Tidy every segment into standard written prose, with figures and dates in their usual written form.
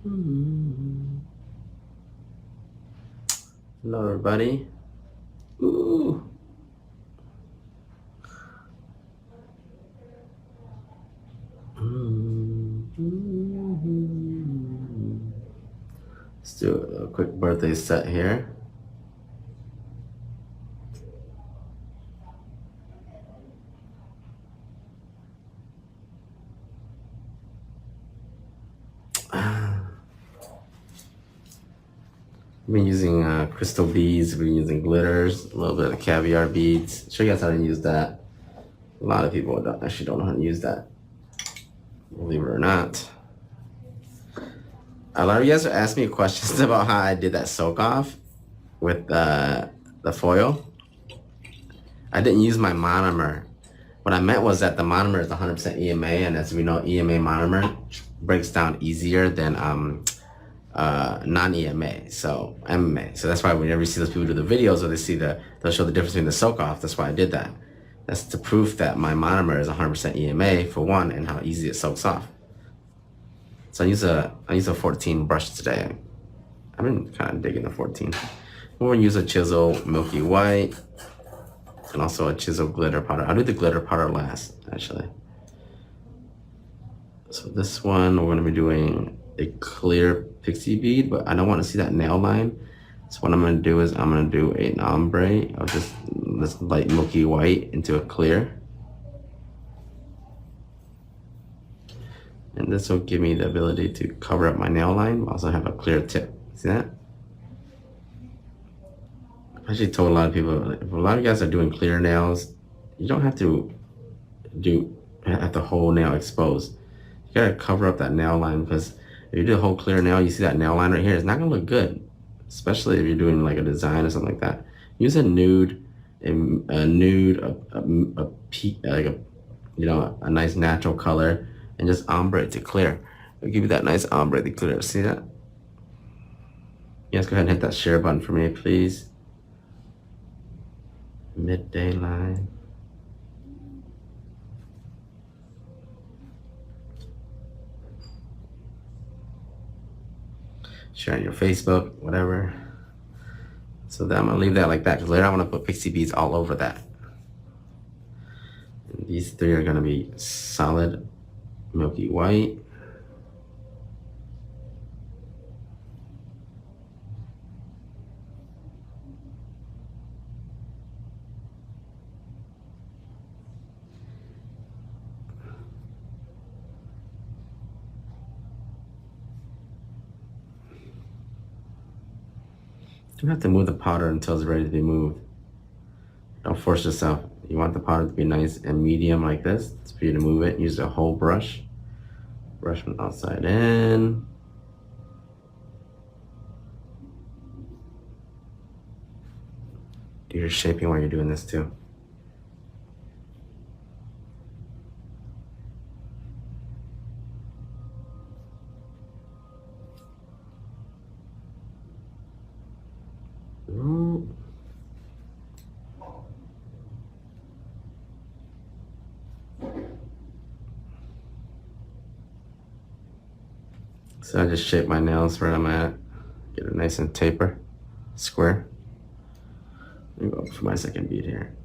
Hello, everybody. Ooh. Let's do a quick birthday set here. I've been using crystal beads, I've been using glitters, a little bit of caviar beads. Show you guys how to use that. A lot of people actually don't know how to use that, believe it or not. A lot of you guys are asking me questions about how I did that soak off with the foil. I didn't use my monomer. What I meant was that the monomer is 100% EMA, and as we know, EMA monomer breaks down easier than non-EMA, so MMA. So that's why whenever you see those people do the videos or they'll show the difference between the soak off. That's why I did that. That's the proof that my monomer is 100% EMA for one, and how easy it soaks off. So I use a 14 brush today. I've been kind of digging the 14. We're gonna use a chisel milky white and also a chisel glitter powder. I'll do the glitter powder last, actually. So this one, we're gonna be doing a clear pixie bead, but I don't want to see that nail line. So what I'm gonna do is I'm gonna do an ombre of just this light milky white into a clear. And this will give me the ability to cover up my nail line, but also have a clear tip. See that? I actually told a lot of people, if a lot of you guys are doing clear nails, you don't have to have the whole nail exposed. You gotta cover up that nail line, because if you do a whole clear nail, you see that nail line right here, it's not gonna look good, especially if you're doing like a design or something like that. Use a nude, like a nice natural color, and just ombre it to clear. It'll give you that nice ombre to clear. See that? Yes, go ahead and hit that share button for me, please. Midday line. Share on your Facebook, whatever. So then I'm gonna leave that like that, because later I want to put pixie beads all over that. And these three are gonna be solid milky white. You don't have to move the powder until it's ready to be moved. Don't force yourself. You want the powder to be nice and medium like this. It's for you to move it. Use a whole brush. Brush from outside in. Do your shaping while you're doing this too. So I just shape my nails where I'm at. Get it nice and taper, square. Let me go up for my second bead here.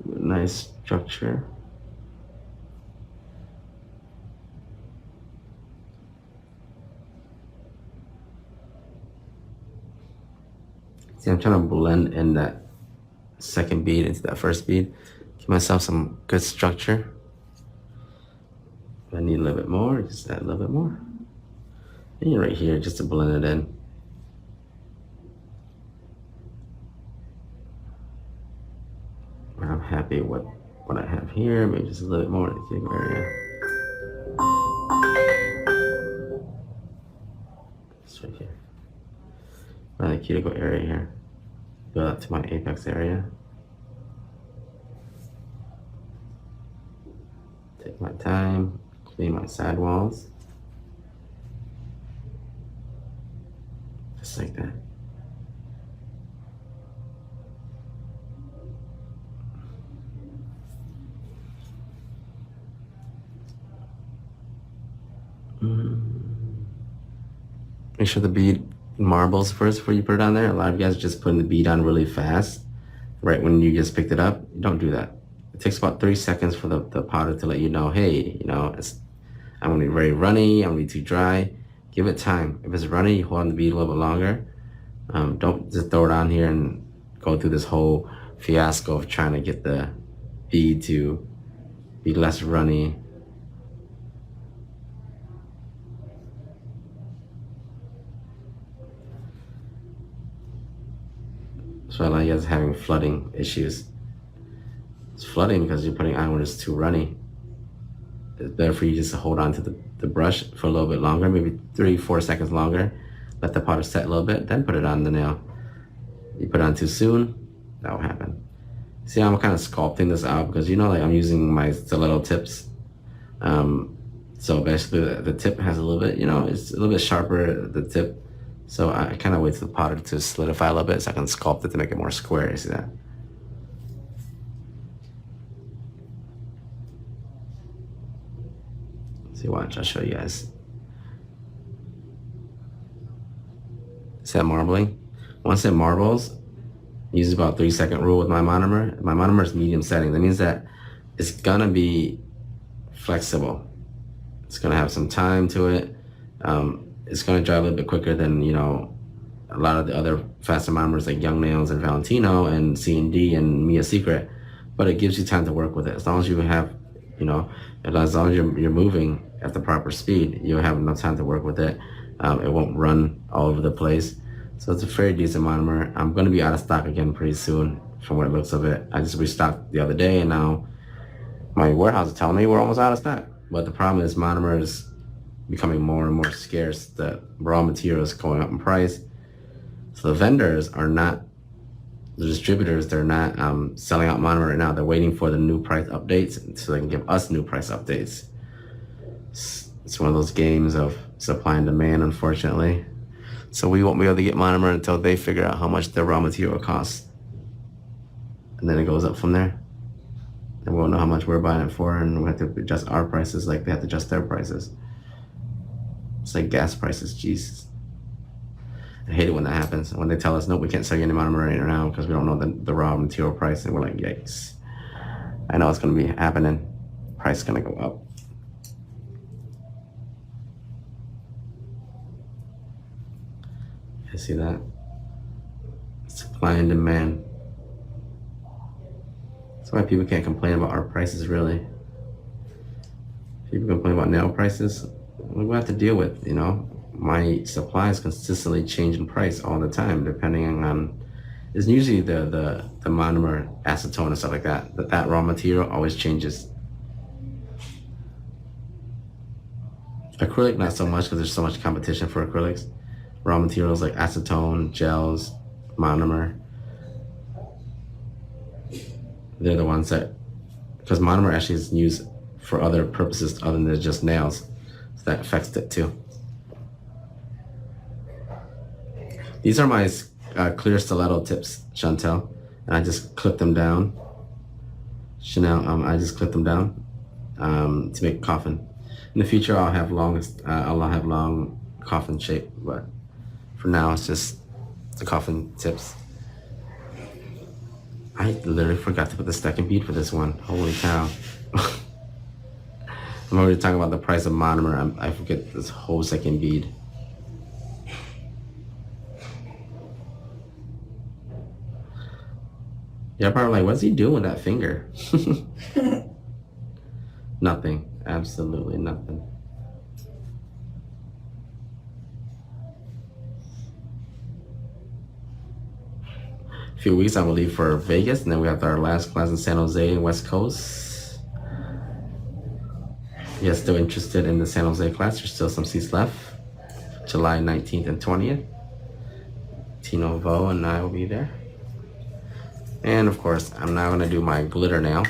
Nice structure. See, I'm trying to blend in that second bead into that first bead. Give myself some good structure. If I need a little bit more, just add a little bit more. And right here, just to blend it in. I'm happy with what I have here. Maybe just a little bit more in the area. cuticle area here. Build up to my apex area. Take my time, clean my side walls. Just like that. Make sure the bead marbles first before you put it on there. A lot of you guys are just putting the bead on really fast right when you just picked it up. Don't do that. It takes about 3 seconds for the powder to let you know, hey, you know, I'm gonna be very runny, I'm gonna be too dry. Give it time. If it's runny, you hold on the bead a little bit longer. Don't just throw it on here and go through this whole fiasco of trying to get the bead to be less runny. So a lot of you guys are having flooding issues. It's flooding because you're putting on when it's too runny. It's better for you just to hold on to the brush for a little bit longer, maybe 3-4 seconds longer. Let the powder set a little bit, then put it on the nail. You put it on too soon, that will happen. See, I'm kind of sculpting this out because, you know, like I'm using my stiletto tips. So basically the tip has a little bit, you know, it's a little bit sharper, the tip. So I kind of wait for the powder to solidify a little bit so I can sculpt it to make it more square. You see that? See, watch, I'll show you guys. See that marbling? Once it marbles, use about 3-second rule with my monomer. My monomer is medium setting. That means that it's gonna be flexible. It's gonna have some time to it. It's gonna dry a little bit quicker than, you know, a lot of the other faster monomers like Young Nails and Valentino and C&D and Mia Secret, but it gives you time to work with it. As long as you have, you know, as long as you're moving at the proper speed, you'll have enough time to work with it. It won't run all over the place. So it's a very decent monomer. I'm gonna be out of stock again pretty soon from what it looks of it. I just restocked the other day and now my warehouse is telling me we're almost out of stock. But the problem is monomers becoming more and more scarce. The raw material is going up in price. So the vendors are not, the distributors, they're not selling out monomer right now. They're waiting for the new price updates so they can give us new price updates. It's one of those games of supply and demand, unfortunately. So we won't be able to get monomer until they figure out how much the raw material costs. And then it goes up from there. And we won't know how much we're buying it for, and we have to adjust our prices like they have to adjust their prices. It's like gas prices, Jesus. I hate it when that happens. When they tell us, nope, we can't sell you any monomer right now because we don't know the raw material price, and we're like, yikes. I know it's gonna be happening. Price is gonna go up. You see that? Supply and demand. That's why people can't complain about our prices, really. People complain about nail prices. We have to deal with, you know, my supplies consistently change in price all the time, depending on, it's usually the monomer, acetone and stuff like that. That raw material always changes. Acrylic, not so much because there's so much competition for acrylics. Raw materials like acetone, gels, monomer. They're the ones that, because monomer actually is used for other purposes other than just nails. So that affects it too. These are my clear stiletto tips, Chantel, and I just clip them down. Chanel, I just clip them down to make a coffin. In the future, I'll have long coffin shape, but for now, it's just the coffin tips. I literally forgot to put the second bead for this one. Holy cow. I'm already talking about the price of monomer. I forget this whole second bead. You're probably like, what's he doing with that finger? Nothing. Absolutely nothing. A few weeks I will leave for Vegas, and then we have our last class in San Jose and West Coast. If you're still interested in the San Jose class, there's still some seats left. July 19th and 20th. Tino Vo and I will be there. And of course, I'm now gonna do my glitter nail.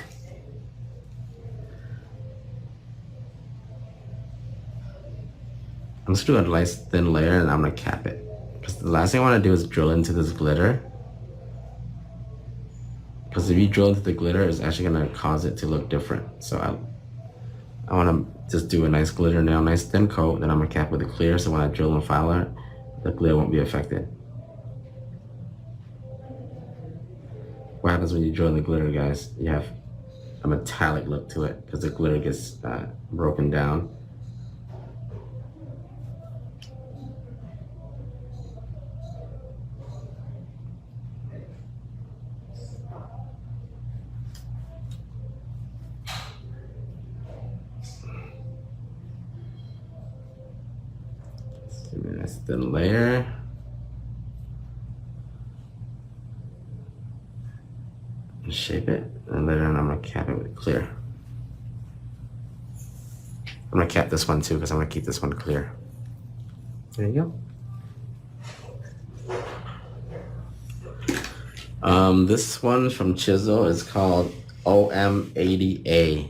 I'm just doing a nice thin layer and I'm gonna cap it. Because the last thing I wanna do is drill into this glitter. Because if you drill into the glitter, it's actually gonna cause it to look different. So I wanna just do a nice glitter nail, nice thin coat, then I'm gonna cap with a clear so when I drill and file it, the glitter won't be affected. What happens when you drill in the glitter, guys? You have a metallic look to it because the glitter gets broken down. Nice thin layer. And shape it, and later on I'm gonna cap it with clear. I'm gonna cap this one too because I'm gonna keep this one clear. There you go. This one from Chisel is called OM80A.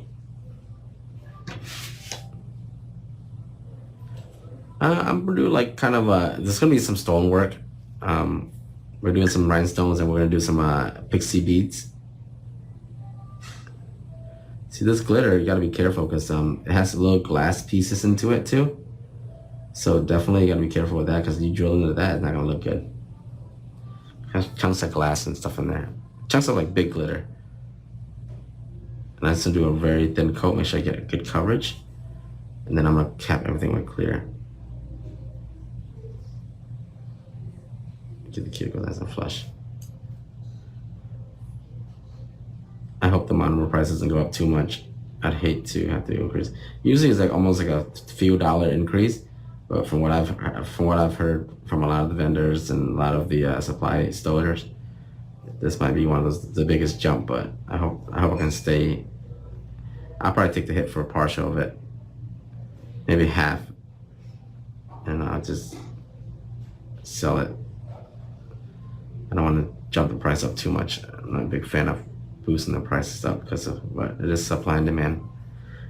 I'm gonna do like kind of there's gonna be some stone work. We're doing some rhinestones and we're gonna do some pixie beads. See this glitter, you gotta be careful because it has little glass pieces into it too. So definitely you gotta be careful with that because you drill into that, it's not gonna look good. It has chunks of glass and stuff in there. Chunks of like big glitter. And I just do a very thin coat, make sure I get good coverage. And then I'm gonna cap everything with clear. Get the cuticle nice and flush. I hope the monomer price doesn't go up too much. I'd hate to have to increase. Usually it's like almost like a few dollar increase, but from what I've heard from a lot of the vendors and a lot of the supply stowers, this might be one of those the biggest jump. But I hope I can stay. I'll probably take the hit for a partial of it, maybe half, and I'll just sell it. I don't want to jump the price up too much. I'm not a big fan of boosting the prices up because of what it is supply and demand.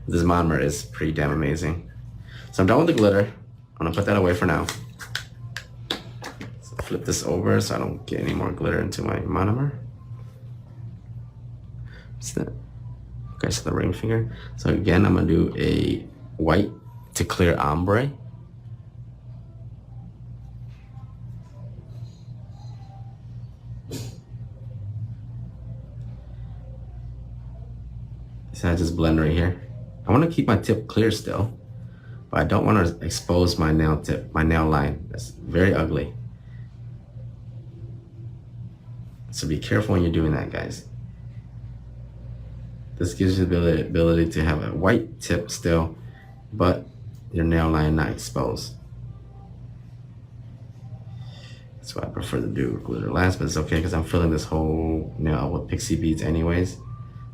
This monomer is pretty damn amazing. So I'm done with the glitter. I'm gonna put that away for now. So flip this over so I don't get any more glitter into my monomer. What's that? Okay, so the ring finger. So again, I'm gonna do a white to clear ombre. So I just blend right here. I want to keep my tip clear still, but I don't want to expose my nail tip, my nail line. That's very ugly. So be careful when you're doing that, guys. This gives you the ability to have a white tip still, but your nail line not exposed. That's why I prefer to do glitter last, but it's okay because I'm filling this whole nail with pixie beads anyways.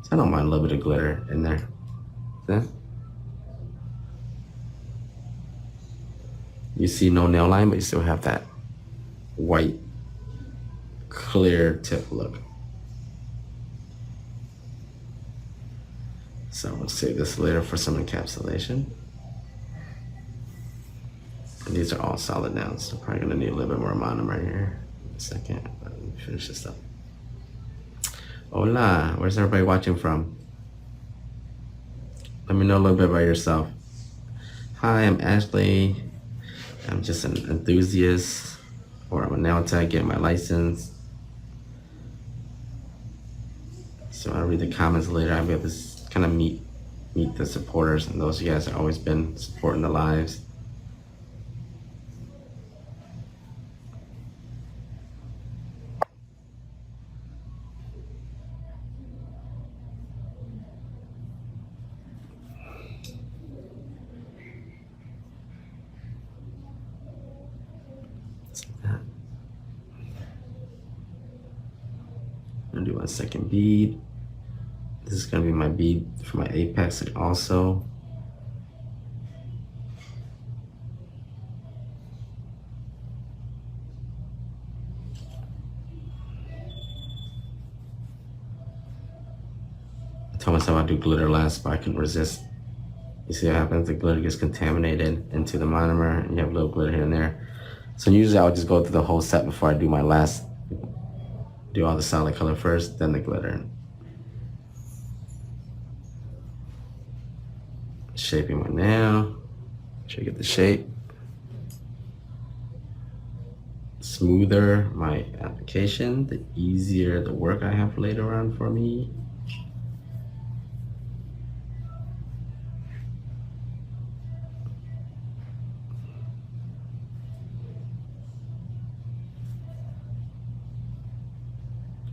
So I don't mind a little bit of glitter in there. See? You see no nail line, but you still have that white, clear tip look. So we'll save this later for some encapsulation. And these are all solid nails, so probably gonna need a little bit more monomer here in a second. But let me finish this up. Hola, where's everybody watching from? Let me know a little bit about yourself. Hi, I'm Ashley. I'm just an enthusiast, or I'm a nail tech getting my license. So I'll read the comments later. I'll be able to kind of meet the supporters and those of you guys that have always been supporting the lives. I'm gonna do my second bead. This is gonna be my bead for my apex also. told myself I'd do glitter last, but I couldn't resist. You see what happens? The glitter gets contaminated into the monomer, and you have a little glitter here and there. So usually I would just go through the whole set before I do my last, do all the solid color first, then the glitter. Shaping my nail. Make sure you get the shape. Smoother my application, the easier the work I have later on for me.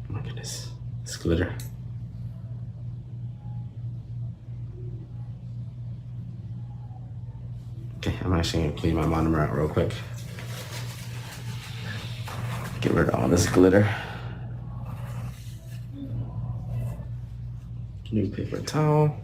Oh my goodness, it's glitter. Okay, I'm actually gonna clean my monomer out real quick. Get rid of all this glitter. New paper towel.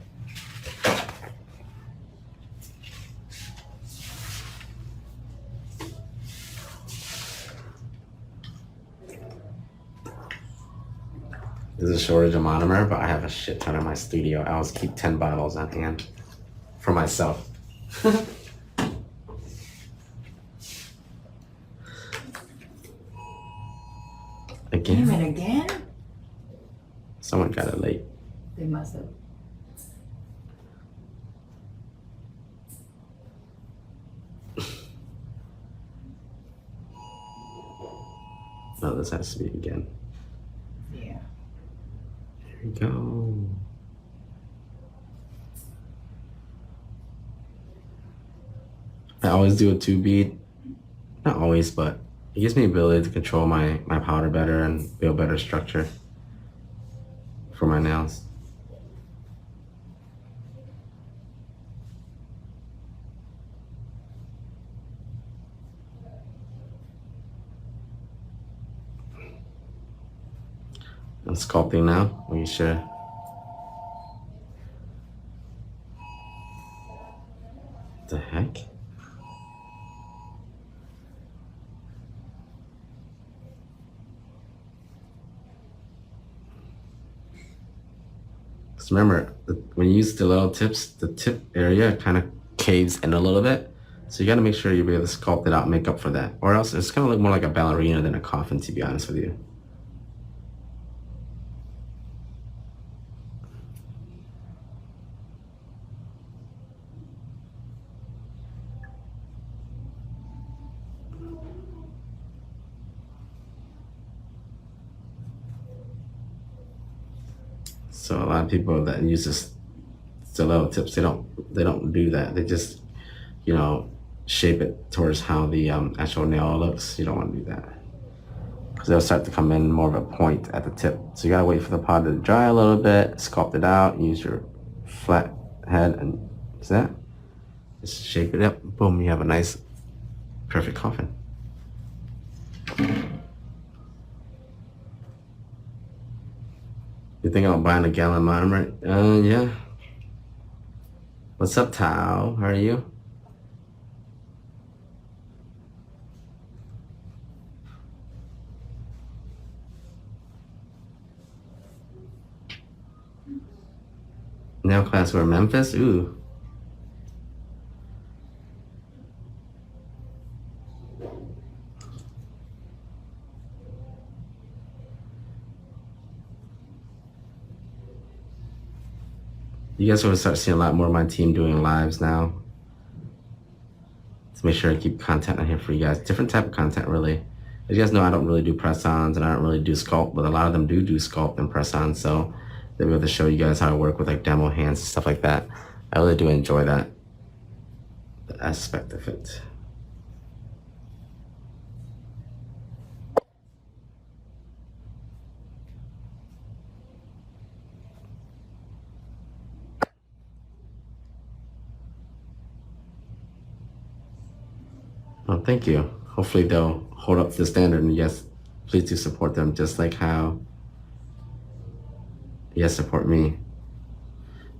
There's a shortage of monomer, but I have a shit ton in my studio. I always keep 10 bottles on hand for myself. Again? Damn it, again? Someone got it late. They must have. No, this has to be again. Yeah. There we go. I always do a 2 bead. Not always, but it gives me the ability to control my powder better and build better structure for my nails. I'm sculpting now. We should. The heck? Because remember, when you use stiletto tips, the tip area kind of caves in a little bit. So you got to make sure you'll be able to sculpt it out and make up for that. Or else it's going to look more like a ballerina than a coffin, to be honest with you. So a lot of people that use this stiletto tips, they don't do that. They just, you know, shape it towards how the actual nail looks. You don't want to do that because they'll start to come in more of a point at the tip. So you gotta wait for the powder to dry a little bit, sculpt it out, use your flat head, and see that? Just shape it up. Boom! You have a nice, perfect coffin. You think I'm buying a gallon monomer? Yeah. What's up, Tao? How are you? Nail class where Memphis? Ooh. You guys will start seeing a lot more of my team doing lives now. To make sure I keep content on here for you guys. Different type of content, really. As you guys know, I don't really do press-ons and I don't really do sculpt, but a lot of them do sculpt and press-ons, so they'll be able to show you guys how I work with like demo hands and stuff like that. I really do enjoy that aspect of it. Well, thank you. Hopefully they'll hold up to the standard, and yes, please do support them just like how yes, support me.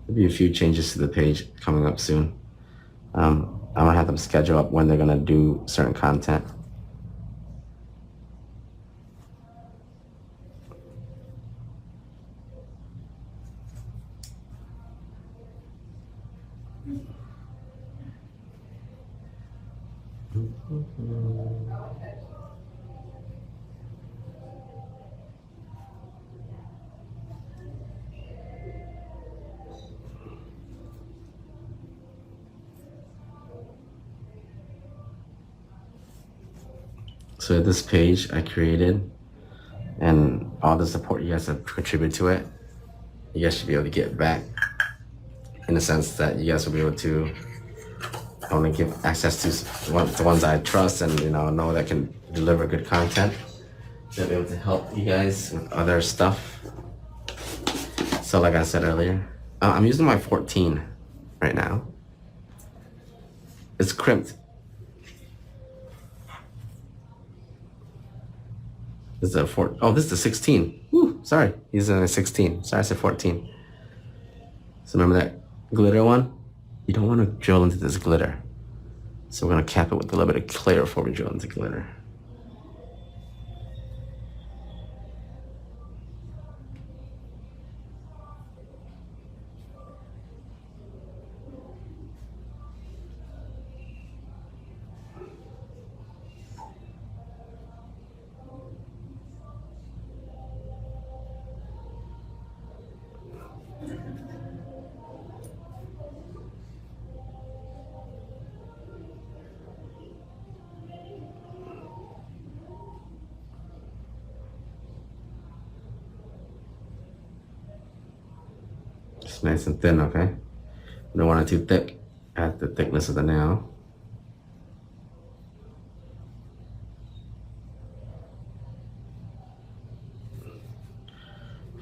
There'll be a few changes to the page coming up soon. I'm gonna have them schedule up when they're gonna do certain content. So this page I created, and all the support you guys have contributed to it, you guys should be able to get back, in the sense that you guys will be able to only give access to the ones I trust and know that can deliver good content. They'll be able to help you guys with other stuff. So like I said earlier, I'm using my 14 right now. It's crimped. This is a 4. Oh, this is the 16. Woo, sorry, using a 16. Sorry, I said 14. So remember that glitter one? You don't want to drill into this glitter. So we're gonna cap it with a little bit of clear before we drill into glitter. It's nice and thin, okay? You don't want it too thick. Add the thickness of the nail.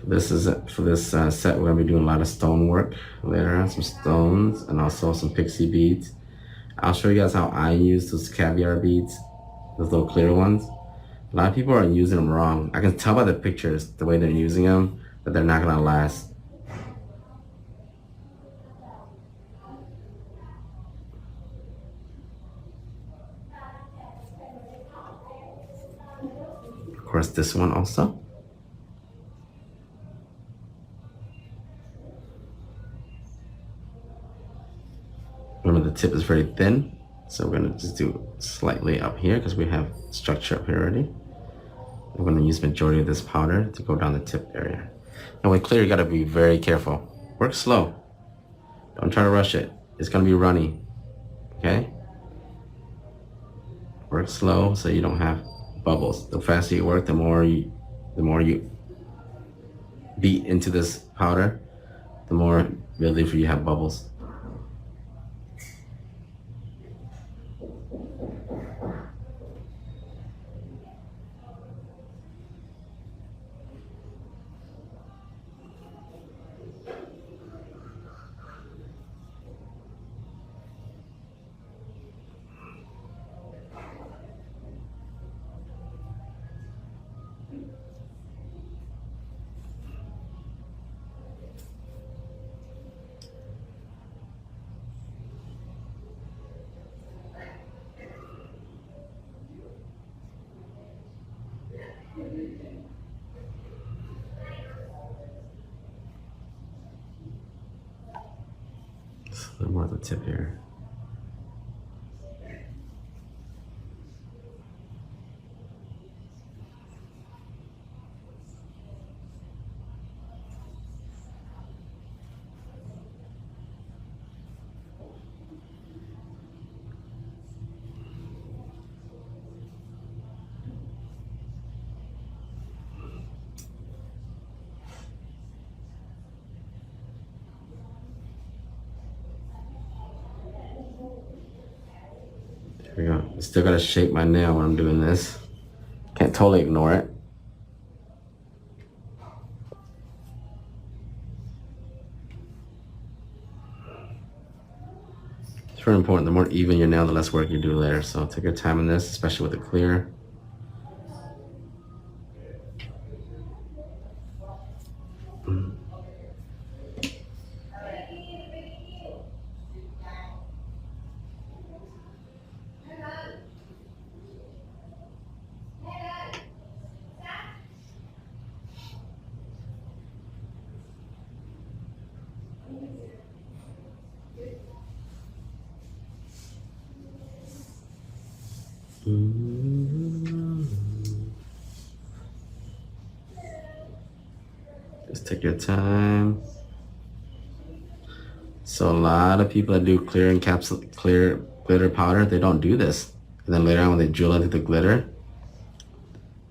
This is it. For this set, we're gonna be doing a lot of stone work later on, some stones and also some pixie beads. I'll show you guys how I use those caviar beads, those little clear ones. A lot of people are using them wrong. I can tell by the pictures, the way they're using them, that they're not gonna last. Of course, this one also. Remember, the tip is very thin, so we're gonna just do slightly up here because we have structure up here already. I'm gonna use majority of this powder to go down the tip area. And with clear, you gotta be very careful. Work slow. Don't try to rush it. It's gonna be runny, okay? Work slow so you don't have bubbles. The faster you work, the more you beat into this powder, the more ability for you to have bubbles. A little more of the tip here. There we go. I still gotta shape my nail when I'm doing this. Can't totally ignore it. It's very important. The more even your nail, the less work you do later. So take your time on this, especially with the clear. Just take your time. So a lot of people that do clear glitter powder, they don't do this. And then later on when they drill into the glitter,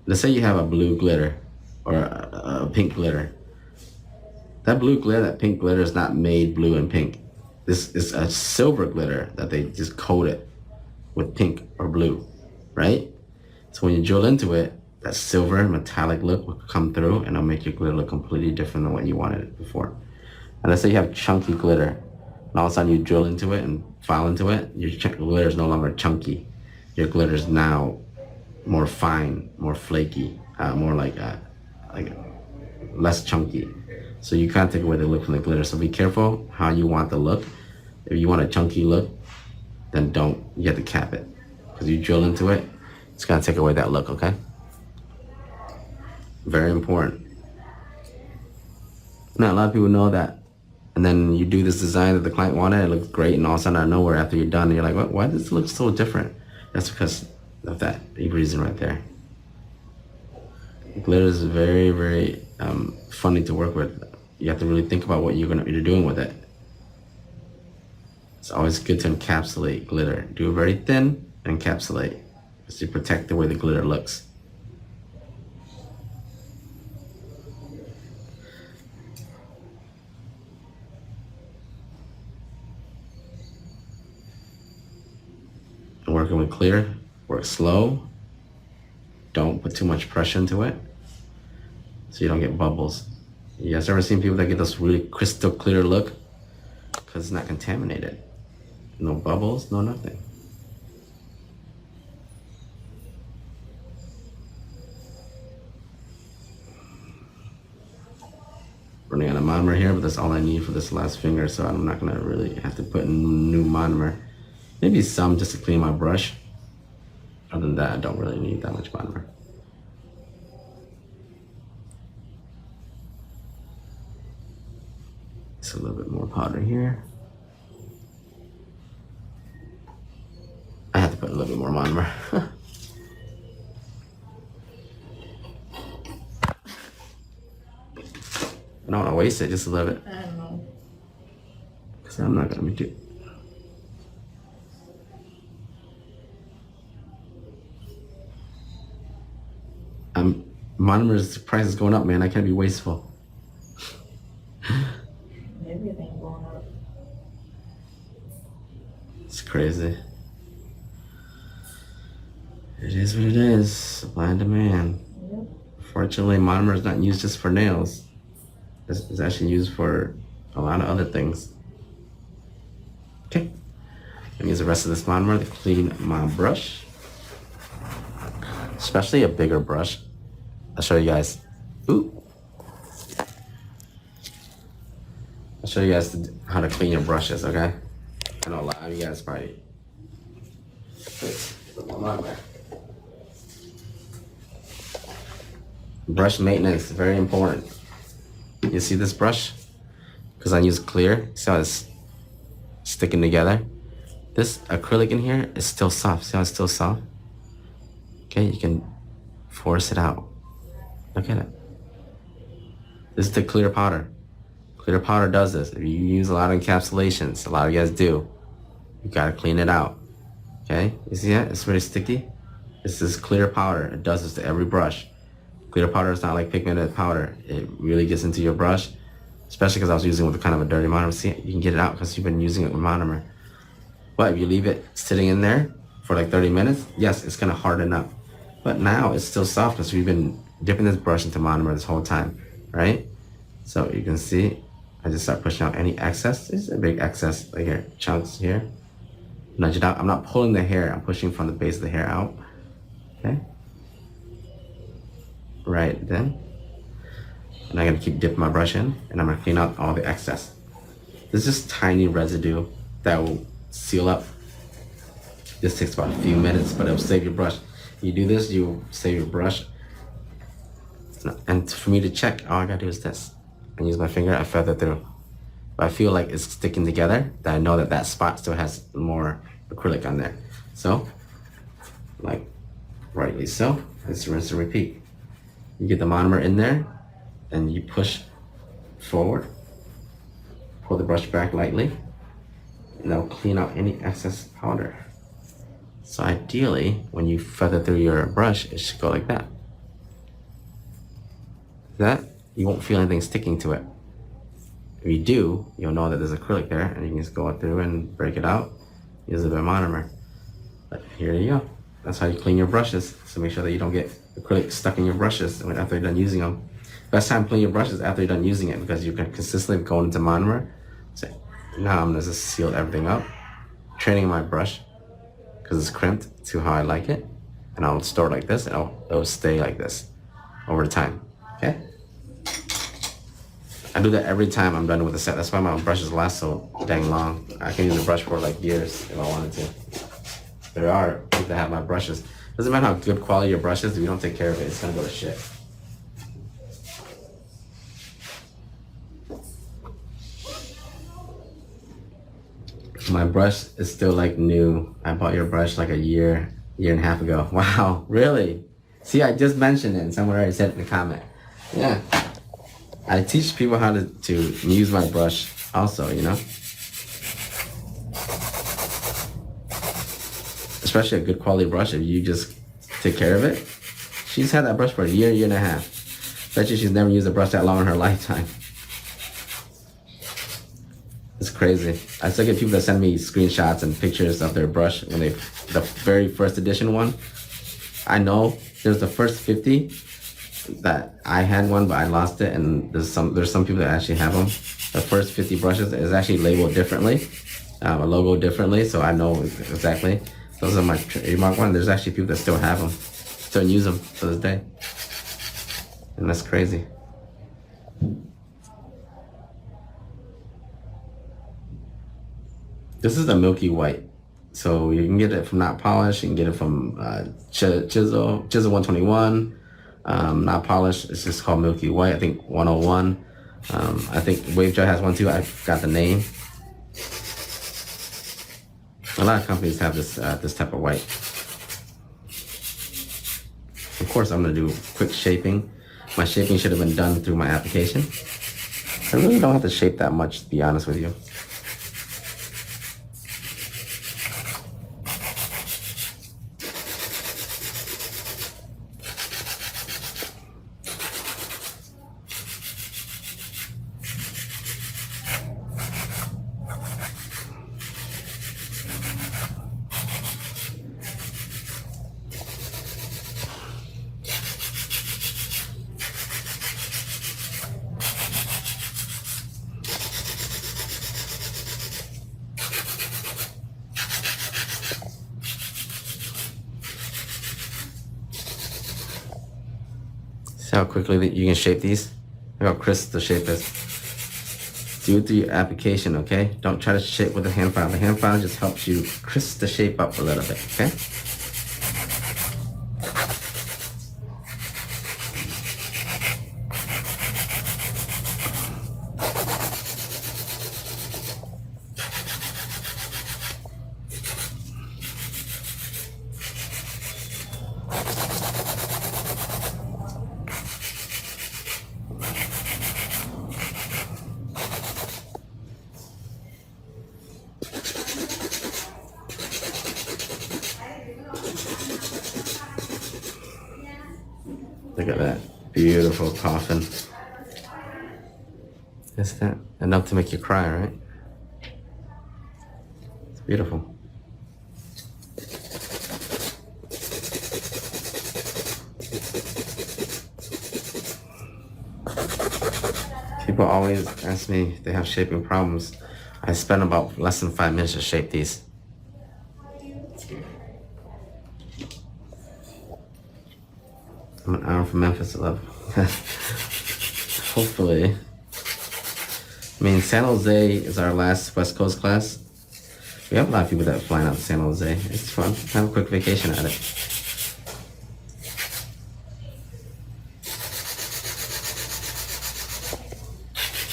let's say you have a blue glitter or a pink glitter. That blue glitter, that pink glitter is not made blue and pink. This is a silver glitter that they just coat it with pink or blue, right? So when you drill into it, that silver metallic look will come through and it'll make your glitter look completely different than what you wanted it before. And let's say you have chunky glitter, and all of a sudden you drill into it and file into it, your glitter is no longer chunky. Your glitter is now more fine, more flaky, more like less chunky. So you can't take away the look from the glitter. So be careful how you want the look. If you want a chunky look, then you have to cap it. Because you drill into it, it's gonna take away that look, okay? Very important. Now, a lot of people know that. And then you do this design that the client wanted, it looks great, and all of a sudden out of nowhere after you're done, you're like, why does it look so different? That's because of that reason right there. Glitter is very, very funny to work with. You have to really think about what you're doing with it. It's always good to encapsulate glitter. Do it very thin and encapsulate, just to protect the way the glitter looks. Working with clear, work slow. Don't put too much pressure into it so you don't get bubbles. You guys ever seen people that get this really crystal clear look? Because it's not contaminated. No bubbles, no nothing. Running out of monomer here, but that's all I need for this last finger, so I'm not gonna really have to put in new monomer. Maybe some just to clean my brush. Other than that, I don't really need that much monomer. Just a little bit more powder here. I have to put a little bit more monomer. I don't want to waste it, just a little bit. I don't know. Because I'm not going to be too. Monomer's price is going up, man. I can't be wasteful. Everything going up. It's crazy. It is what it is. Supply and demand. Yep. Fortunately, monomer is not used just for nails. It's actually used for a lot of other things. Okay. I'm use the rest of this monomer to clean my brush. Especially a bigger brush. I'll show you guys. Ooh. I'll show you guys how to clean your brushes, okay? I know a lot of you guys probably. Brush maintenance, very important. You see this brush? Because I use clear, see how it's sticking together? This acrylic in here is still soft. See how it's still soft? Okay, you can force it out. Look at it. This is the clear powder. Clear powder does this. If you use a lot of encapsulations, a lot of you guys do, you gotta clean it out. Okay, you see that? It's very sticky. This is clear powder. It does this to every brush. Clear powder is not like pigmented powder. It really gets into your brush, especially because I was using it with kind of a dirty monomer. See, you can get it out because you've been using it with monomer. But if you leave it sitting in there for like 30 minutes, yes, it's gonna harden up. But now it's still soft because we've been dipping this brush into monomer this whole time, right? So you can see, I just start pushing out any excess. This is a big excess right here, chunks here. Nudge it out. I'm not pulling the hair, I'm pushing from the base of the hair out, okay? Right then. And I'm gonna keep dipping my brush in and I'm gonna clean out all the excess. There's just tiny residue that will seal up. This takes about a few minutes, but it'll save your brush. You do this, you save your brush. And for me to check, all I gotta do is this. I use my finger, I feather through. But I feel like it's sticking together, that I know that that spot still has more acrylic on there. So, like rightly so. Let's rinse and repeat. You get the monomer in there and you push forward, pull the brush back lightly, and that'll clean out any excess powder. So ideally, when you feather through your brush, it should go like that. That, you won't feel anything sticking to it. If you do, you'll know that there's acrylic there, and you can just go through and break it out, use a bit of monomer. But here you go. That's how you clean your brushes. So make sure that you don't get acrylic stuck in your brushes after you're done using them. Best time to clean your brushes after you're done using it, because you can consistently go into monomer. So now I'm gonna just seal everything up, training my brush because it's crimped to how I like it, and I'll store it like this, and it'll stay like this over time. Okay. I do that every time I'm done with the set. That's why my brushes last so dang long. I can use a brush for like years if I wanted to. There are people that have my brushes. Doesn't matter how good quality your brush is, if you don't take care of it, it's gonna go to shit. My brush is still like new. I bought your brush like a year and a half ago. Wow, really? See, I just mentioned it and someone already said it in the comment. Yeah. I teach people how to use my brush also, you know? Especially a good quality brush, if you just take care of it. She's had that brush for a year and a half. Bet you she's never used a brush that long in her lifetime. It's crazy. I still get people that send me screenshots and pictures of their brush when the very first edition one. I know there's the first 50 that I had one, but I lost it, and there's some people that actually have them. The first 50 brushes is actually labeled differently, a logo differently, so I know exactly. Those are my trademark ones. There's actually people that still have them, still use them to this day, and that's crazy. This is the milky white, so you can get it from not polished. You can get it from Chisel 121. Not polished. It's just called milky white. I think 101. I think Wavejet has one too. I forgot the name. A lot of companies have this type of white. Of course, I'm gonna do quick shaping. My shaping should have been done through my application. I really don't have to shape that much, to be honest with you. See how quickly that you can shape these? Look how crisp the shape is. Do it through your application, okay? Don't try to shape with a hand file. The hand file just helps you crisp the shape up a little bit, okay? Look at that. Beautiful coffin. Is that enough to make you cry, right? It's beautiful. People always ask me if they have shaping problems. I spend about less than 5 minutes to shape these. I'm an hour from Memphis to love. Hopefully. I mean, San Jose is our last West Coast class. We have a lot of people that are flying out to San Jose. It's fun. Have a quick vacation at it.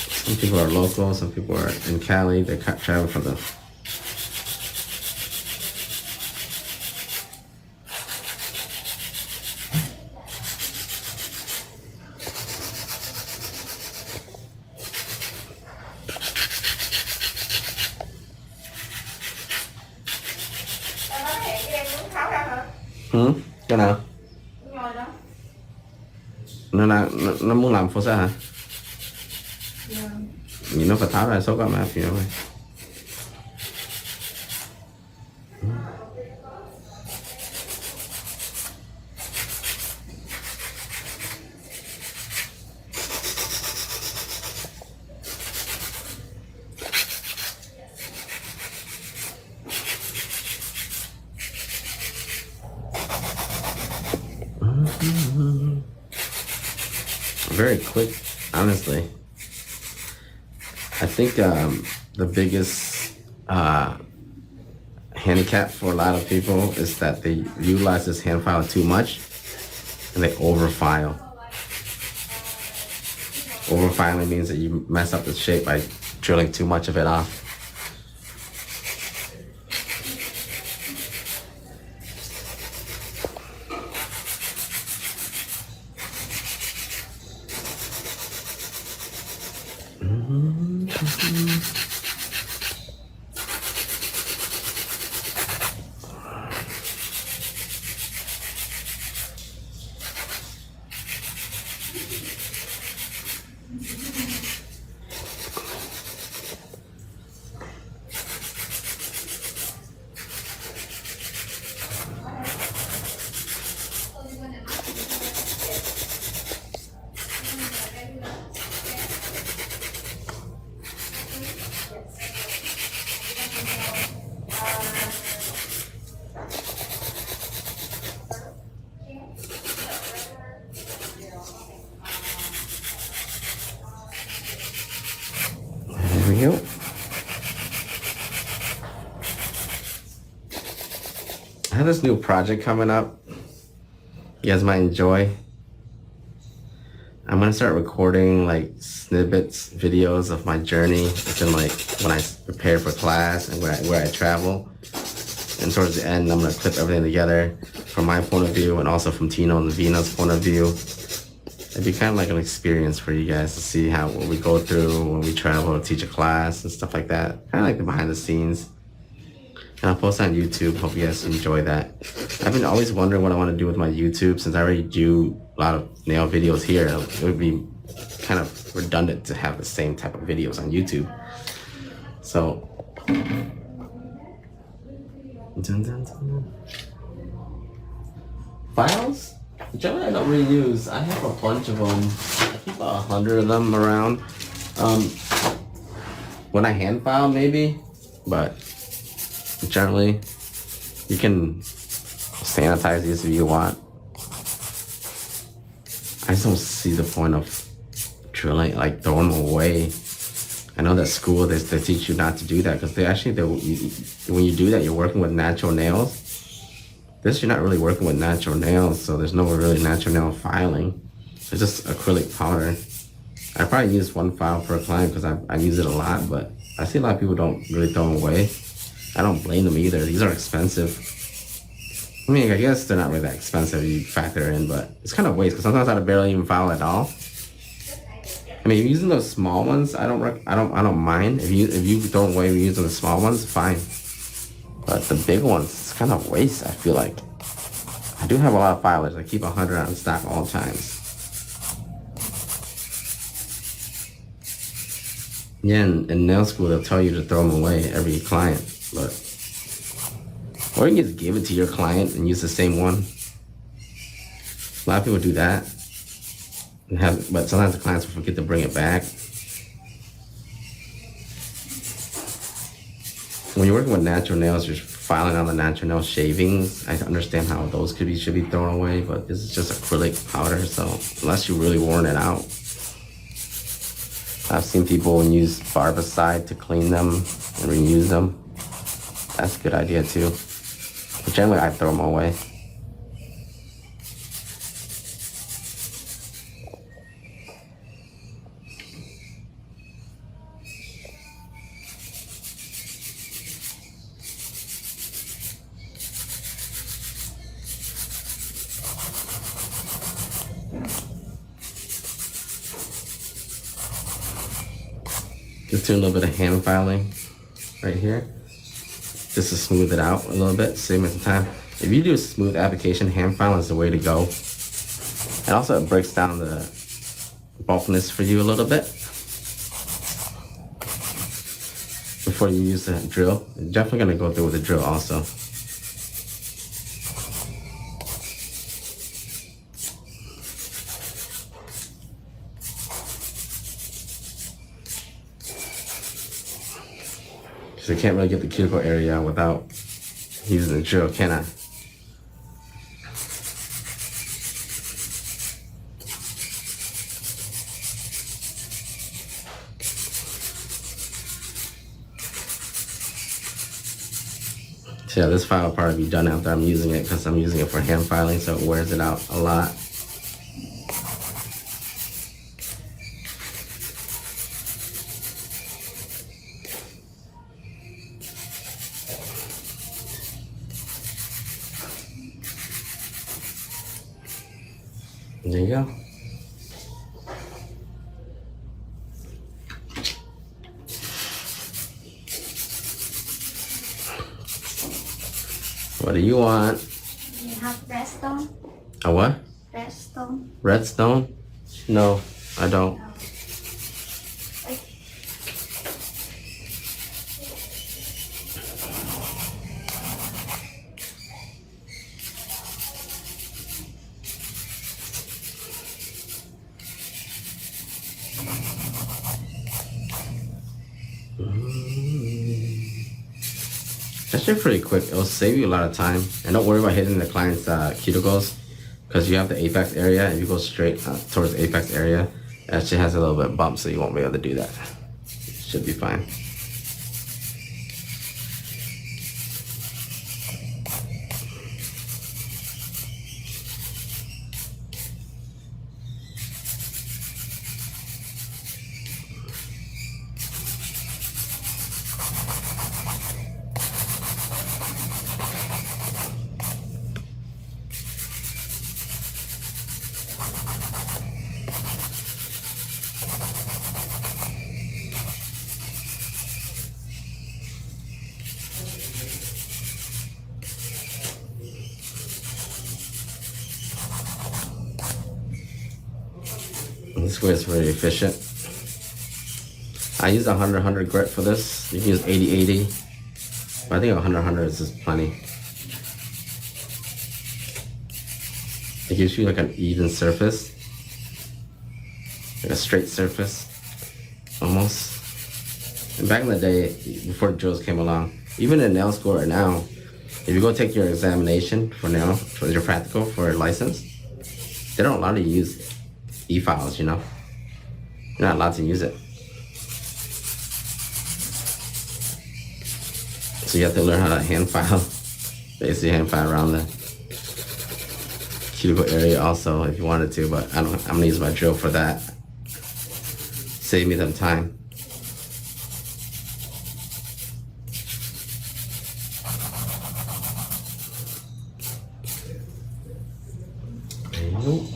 Some people are local, some people are in Cali. They travel from tháo ra hả? Cái nào? Ngồi đó. Nó muốn làm phô sa hả? Dạ. Nhìn nó phải tháo ra số cả mà thì nó phải. Very quick, honestly. I think the biggest handicap for a lot of people is that they utilize this hand file too much and they overfile. Overfiling means that you mess up the shape by drilling too much of it off. There we go. I have this new project coming up. You guys might enjoy. I'm gonna start recording like snippets, videos of my journey, within like when I prepare for class and where I travel. And towards the end, I'm gonna clip everything together from my point of view and also from Tino and Vina's point of view. It'd be kind of like an experience for you guys to see what we go through when we travel to teach a class and stuff like that. Kind of like the behind the scenes. And I'll post on YouTube. Hope you guys enjoy that. I've been always wondering what I want to do with my YouTube since I already do a lot of nail videos here. It would be kind of redundant to have the same type of videos on YouTube. So, dun, dun, dun. Files? Generally, I don't really use. I have a bunch of them. I keep about 100 of them around. When I hand file, maybe, but generally, you can sanitize these if you want. I just don't see the point of drilling, like throwing them away. I know that school they teach you not to do that because when you do that, you're working with natural nails. This, you're not really working with natural nails, so there's no really natural nail filing. It's just acrylic powder. I probably use one file per client because I use it a lot, but I see a lot of people don't really throw them away. I don't blame them either. These are expensive. I mean, I guess they're not really that expensive if you factor in, but it's kind of waste because sometimes I barely even file at all. I mean, using those small ones, I don't mind. If you throw away using the small ones, fine. But the big ones, it's kind of waste, I feel like. I do have a lot of filers. I keep 100 on stock all times. Yeah, in nail school, they'll tell you to throw them away every client. But, or you can just give it to your client and use the same one. A lot of people do that. But sometimes the clients will forget to bring it back. When you're working with natural nails, you're filing on the natural nail shavings. I understand how those should be thrown away, but this is just acrylic powder, so unless you really worn it out. I've seen people use barbicide to clean them and reuse them. That's a good idea too. But generally, I throw them away. Just do a little bit of hand filing right here, just to smooth it out a little bit, save me some time. If you do a smooth application, hand filing is the way to go. And also it breaks down the bulkiness for you a little bit before you use the drill. You're definitely gonna go through with the drill also. So I can't really get the cuticle area without using the drill, can I? So yeah, this file will probably be done after I'm using it because I'm using it for hand filing, so it wears it out a lot. There you go. What do you want? You have redstone? A what? Redstone? Redstone? No, I don't. Like, That shit pretty quick. It'll save you a lot of time. And don't worry about hitting the client's cuticles because you have the apex area and you go straight towards the apex area. That shit has a little bit of bump, so you won't be able to do that. Should be fine. This way it's very efficient. I use 100 grit for this. You can use 80. But I think 100 is just plenty. It gives you like an even surface. Like a straight surface. Almost. And back in the day, before drills came along, even in nail school right now, if you go take your examination for nail, for your practical for a license, they don't allow you to use e-files, you know? You're not allowed to use it. So you have to learn how to hand file, basically hand file around the cuticle area also if you wanted to, but I'm gonna use my drill for that. Save me some time. There you go.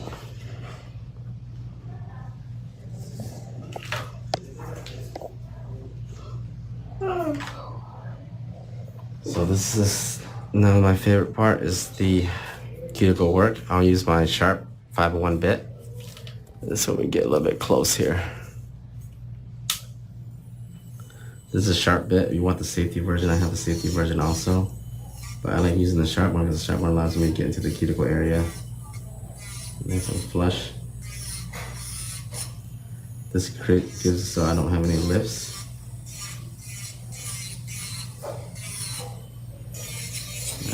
So this is now my favorite part is the cuticle work. I'll use my sharp 501 bit. This one we get a little bit close here. This is a sharp bit. If you want the safety version, I have the safety version also. But I like using the sharp one because the sharp one allows me to get into the cuticle area. Nice and flush. This gives so I don't have any lifts.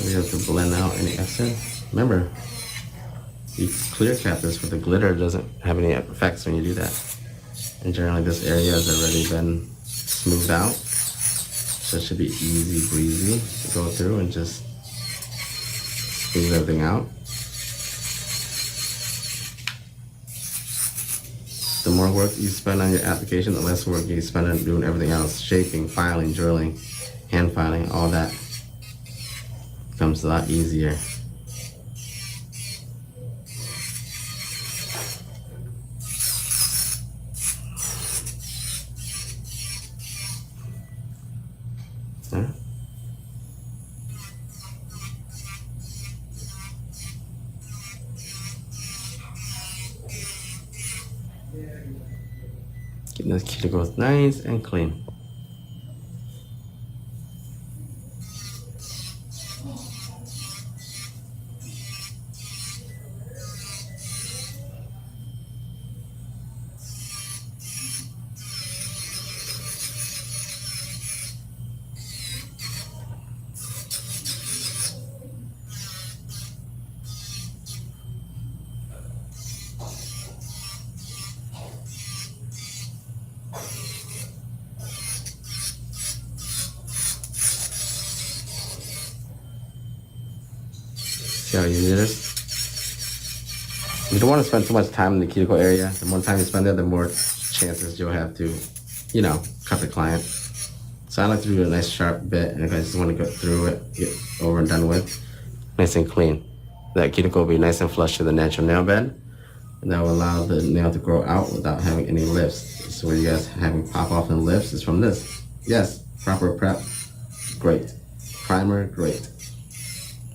We have to blend out any excess. Remember, you clear cap this, but the glitter doesn't have any effects when you do that. And generally this area has already been smoothed out. So it should be easy breezy to go through and just smooth everything out. The more work you spend on your application, the less work you spend on doing everything else. Shaping, filing, drilling, hand filing, all that becomes a lot easier. Huh? Getting those cuticles nice and clean. See how easy it is? You don't want to spend too much time in the cuticle area. The more time you spend there, the more chances you'll have to, you know, cut the client. So I like to do a nice sharp bit, and if I just want to go through it, get over and done with, nice and clean. That cuticle will be nice and flush to the natural nail bed, and that will allow the nail to grow out without having any lifts. So where you guys having pop off and lifts is from this. Yes, proper prep, great. Primer, great.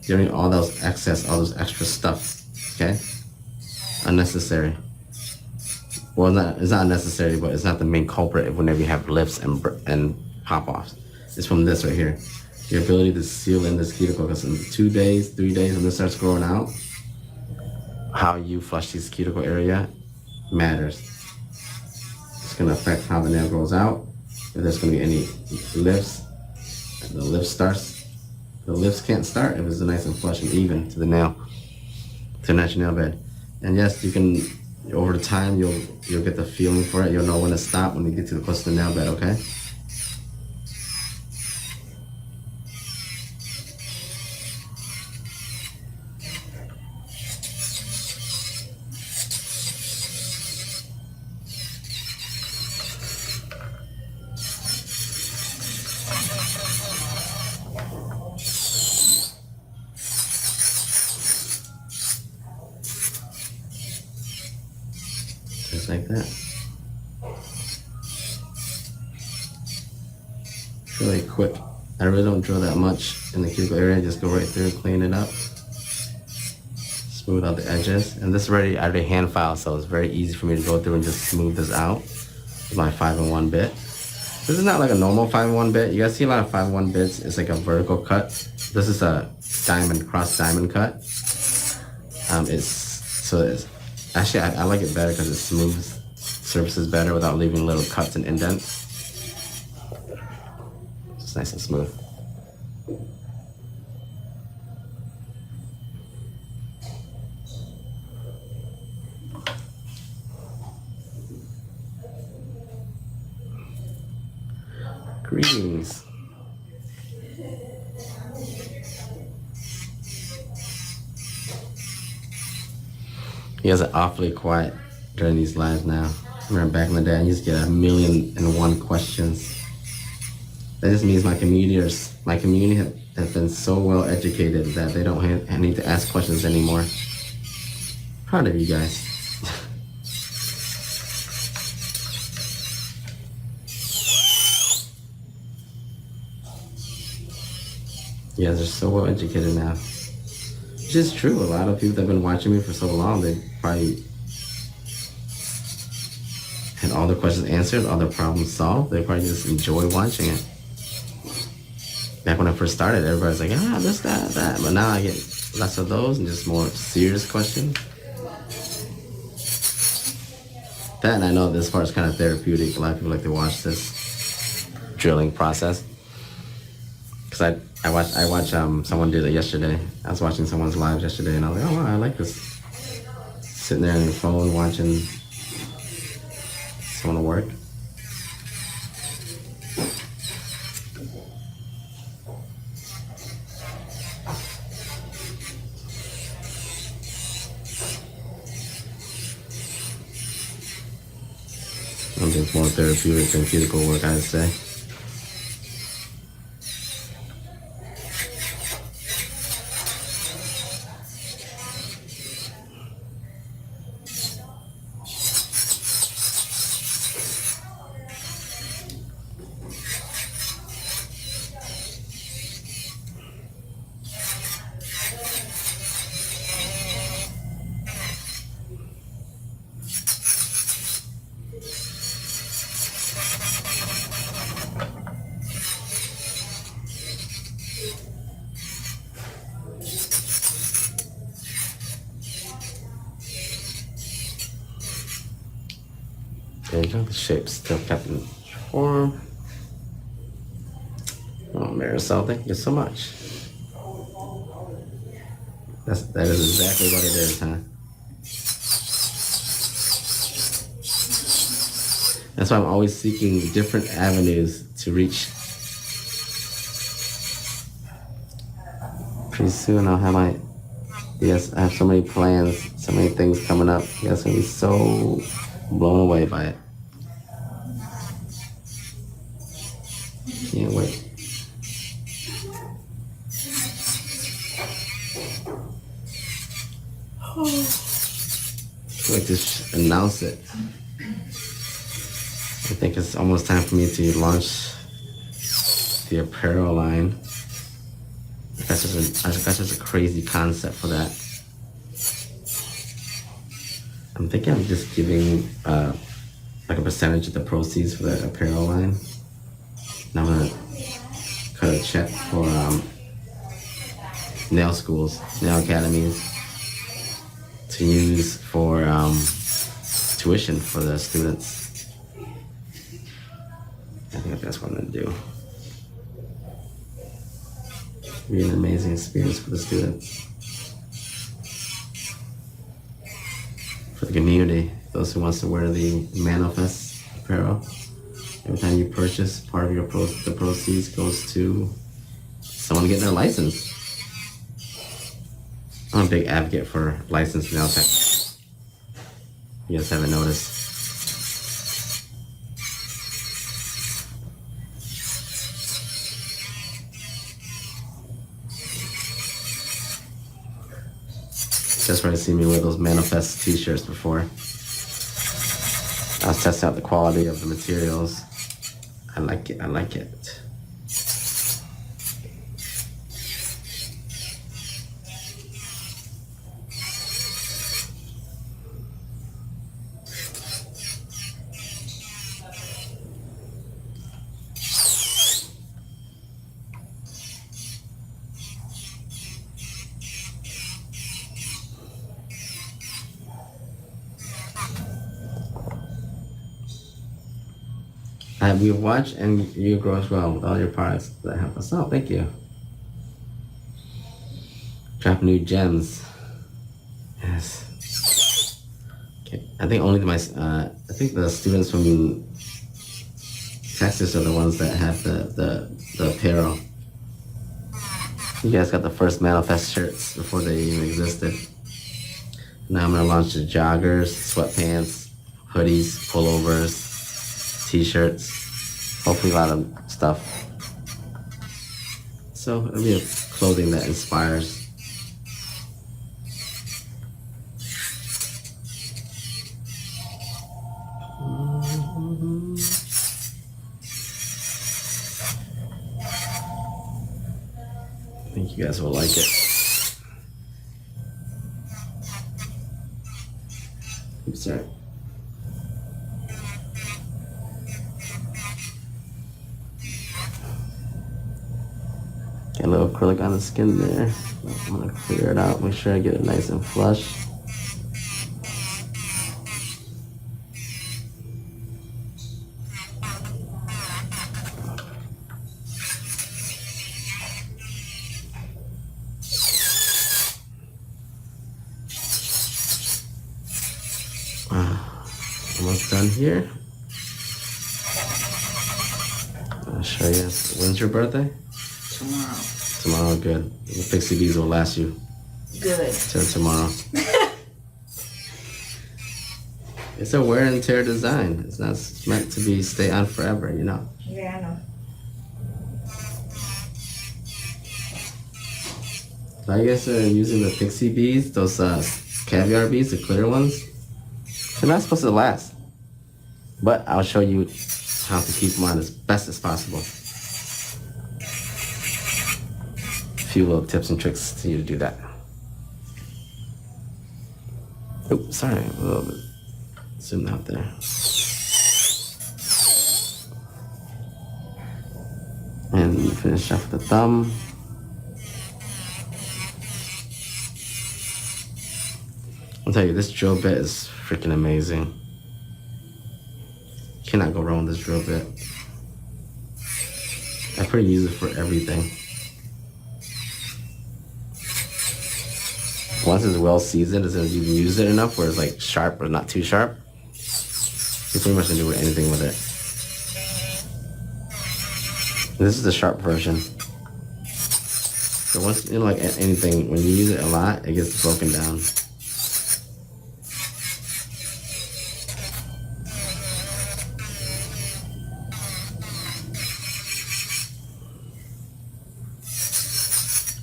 You don't need all those excess, all those extra stuff, okay? Unnecessary. Well, it's not unnecessary, but it's not the main culprit whenever you have lifts and pop-offs. It's from this right here. Your ability to seal in this cuticle, because in 2 days, 3 days, when this starts growing out, how you flush this cuticle area matters. It's gonna affect how the nail grows out. If there's gonna be any lifts, the lift starts. The lifts can't start if it's nice and flush and even to the nail, to the natural nail bed. And yes, you can, over time, you'll get the feeling for it. You'll know when to stop when you get to the close to the nail bed, okay? Just like that. It's really quick. I really don't drill that much in the cuticle area. Just go right through, clean it up, smooth out the edges. And this I already hand filed, so it's very easy for me to go through and just smooth this out with my 5-in-1 bit. This is not like a normal 5-in-1 bit. You guys see a lot of 5-in-1 bits. It's like a vertical cut. This is a cross diamond cut. Actually, I like it better because it smooths surfaces better without leaving little cuts and indents. It's nice and smooth. Greetings. You guys are awfully quiet during these lives now. I remember back in the day, I used to get 1,000,001 questions. That just means my community have been so well educated that they don't need to ask questions anymore. Proud of you guys. You guys are so well educated now. Which is true. A lot of people that have been watching me for so long, they probably had all their questions answered, all their problems solved. They probably just enjoy watching it. Back when I first started, everybody's like, this, that. But now I get less of those and just more serious questions. That, and I know this part is kind of therapeutic. A lot of people like to watch this drilling process. Because I watched someone did it yesterday. I was watching someone's live yesterday, and I was like, oh wow, I like this. Sitting there on the phone watching someone work. Something more therapeutic than cuticle work, I'd say. And the shape's still kept in form. Oh, Marisol, thank you so much. That is exactly what it is, huh? That's why I'm always seeking different avenues to reach. Pretty soon I'll have my, yes, I have so many plans, so many things coming up. You guys are gonna be so blown away by it. Can't wait. I'd like to announce it. I think it's almost time for me to launch the apparel line. That's just a crazy concept for that. I'm thinking of just giving like a percentage of the proceeds for the apparel line. And I'm gonna cut a check for nail schools, nail academies to use for tuition for the students. I think that's what I'm gonna do. Be an amazing experience for the students, for the community, those who wants to wear the Manifest apparel. Every time you purchase, part of the proceeds goes to someone getting their license. I'm a big advocate for licensed nail tech. You guys haven't noticed. Just where I see me wear those Manifest t-shirts before. I was testing out the quality of the materials. I like it, I like it. We've watched and you grow as well with all your products that help us out. Thank you. Drop new gems. Yes. Okay. I think only I think the students from Texas are the ones that have the apparel. You guys got the first Manifest shirts before they even existed. Now I'm gonna launch the joggers, sweatpants, hoodies, pullovers, t-shirts. Hopefully a lot of stuff. So it'll be clothing that inspires. I think you guys will like it. Oops, sorry. Get a little acrylic on the skin there. I'm gonna clear it out, make sure I get it nice and flush. Almost done here. I'll show you. When's your birthday? Tomorrow. Tomorrow, good. The pixie bees will last you. Good. Till tomorrow. It's a wear and tear design. It's not meant to be stay on forever, you know. Yeah, I know. Now you guys are using the pixie bees, those caviar bees, the clear ones. They're not supposed to last. But I'll show you how to keep them on as best as possible. A few little tips and tricks to you to do that. Oh, sorry, a little bit zoomed out there. And finish off the thumb. I'll tell you, this drill bit is freaking amazing. Cannot go wrong with this drill bit. I pretty use it for everything. Once it's well seasoned, as soon as you can use it enough where it's like sharp but not too sharp, you pretty much can do anything with it. This is the sharp version. So once, you know, like anything, when you use it a lot, it gets broken down.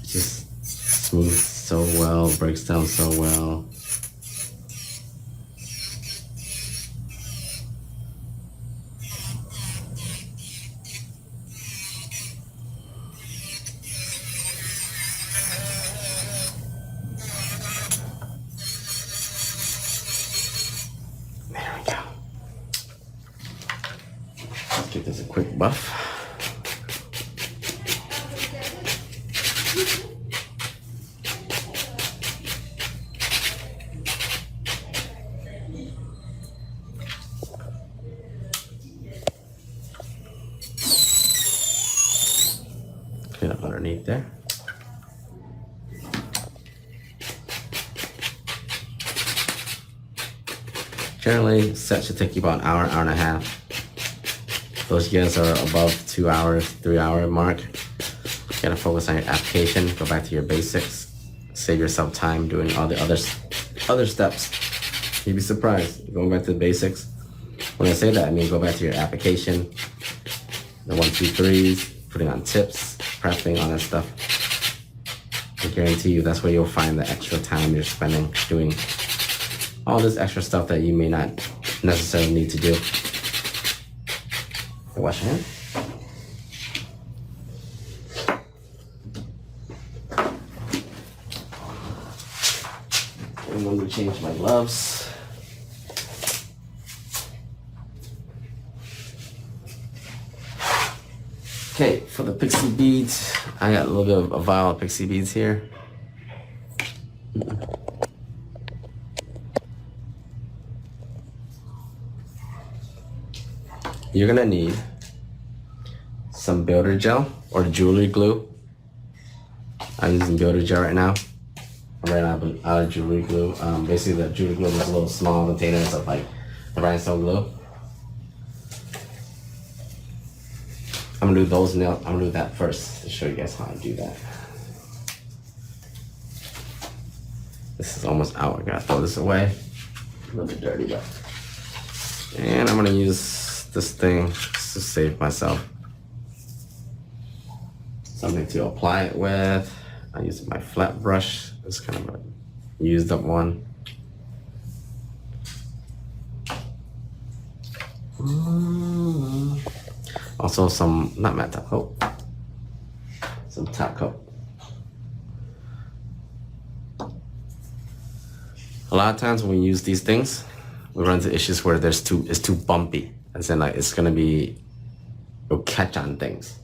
It just smooths so well, breaks down so well. There we go. Let's give this a quick buff. Clean up underneath there. Generally, set should take you about an hour, hour and a half. Those guys are above 2 hours, 3 hour mark. You gotta focus on your application, go back to your basics, save yourself time doing all the other steps. You'd be surprised, going back to the basics. When I say that, I mean go back to your application, the 1, 2, 3s, putting on tips, prepping, all that stuff. I guarantee you that's where you'll find the extra time you're spending doing all this extra stuff that you may not necessarily need to do. Wash your hands. I'm going to change my gloves. Okay, for the pixie beads, I got a little bit of a vial of pixie beads here. You're gonna need some builder gel or jewelry glue. I'm using builder gel right now. I ran out of jewelry glue. Basically, the jewelry glue is little small containers of like the rhinestone glue. I'm gonna do those nails. I'm gonna do that first to show you guys how I do that. This is almost out. I gotta throw this away. A little bit dirty, but. And I'm gonna use this thing just to save myself something to apply it with. I use my flat brush. It's kind of a used up one. Also some, not matte top coat, some top coat. A lot of times when we use these things, we run into issues where it's too bumpy. And then like it's gonna be, it'll catch on things.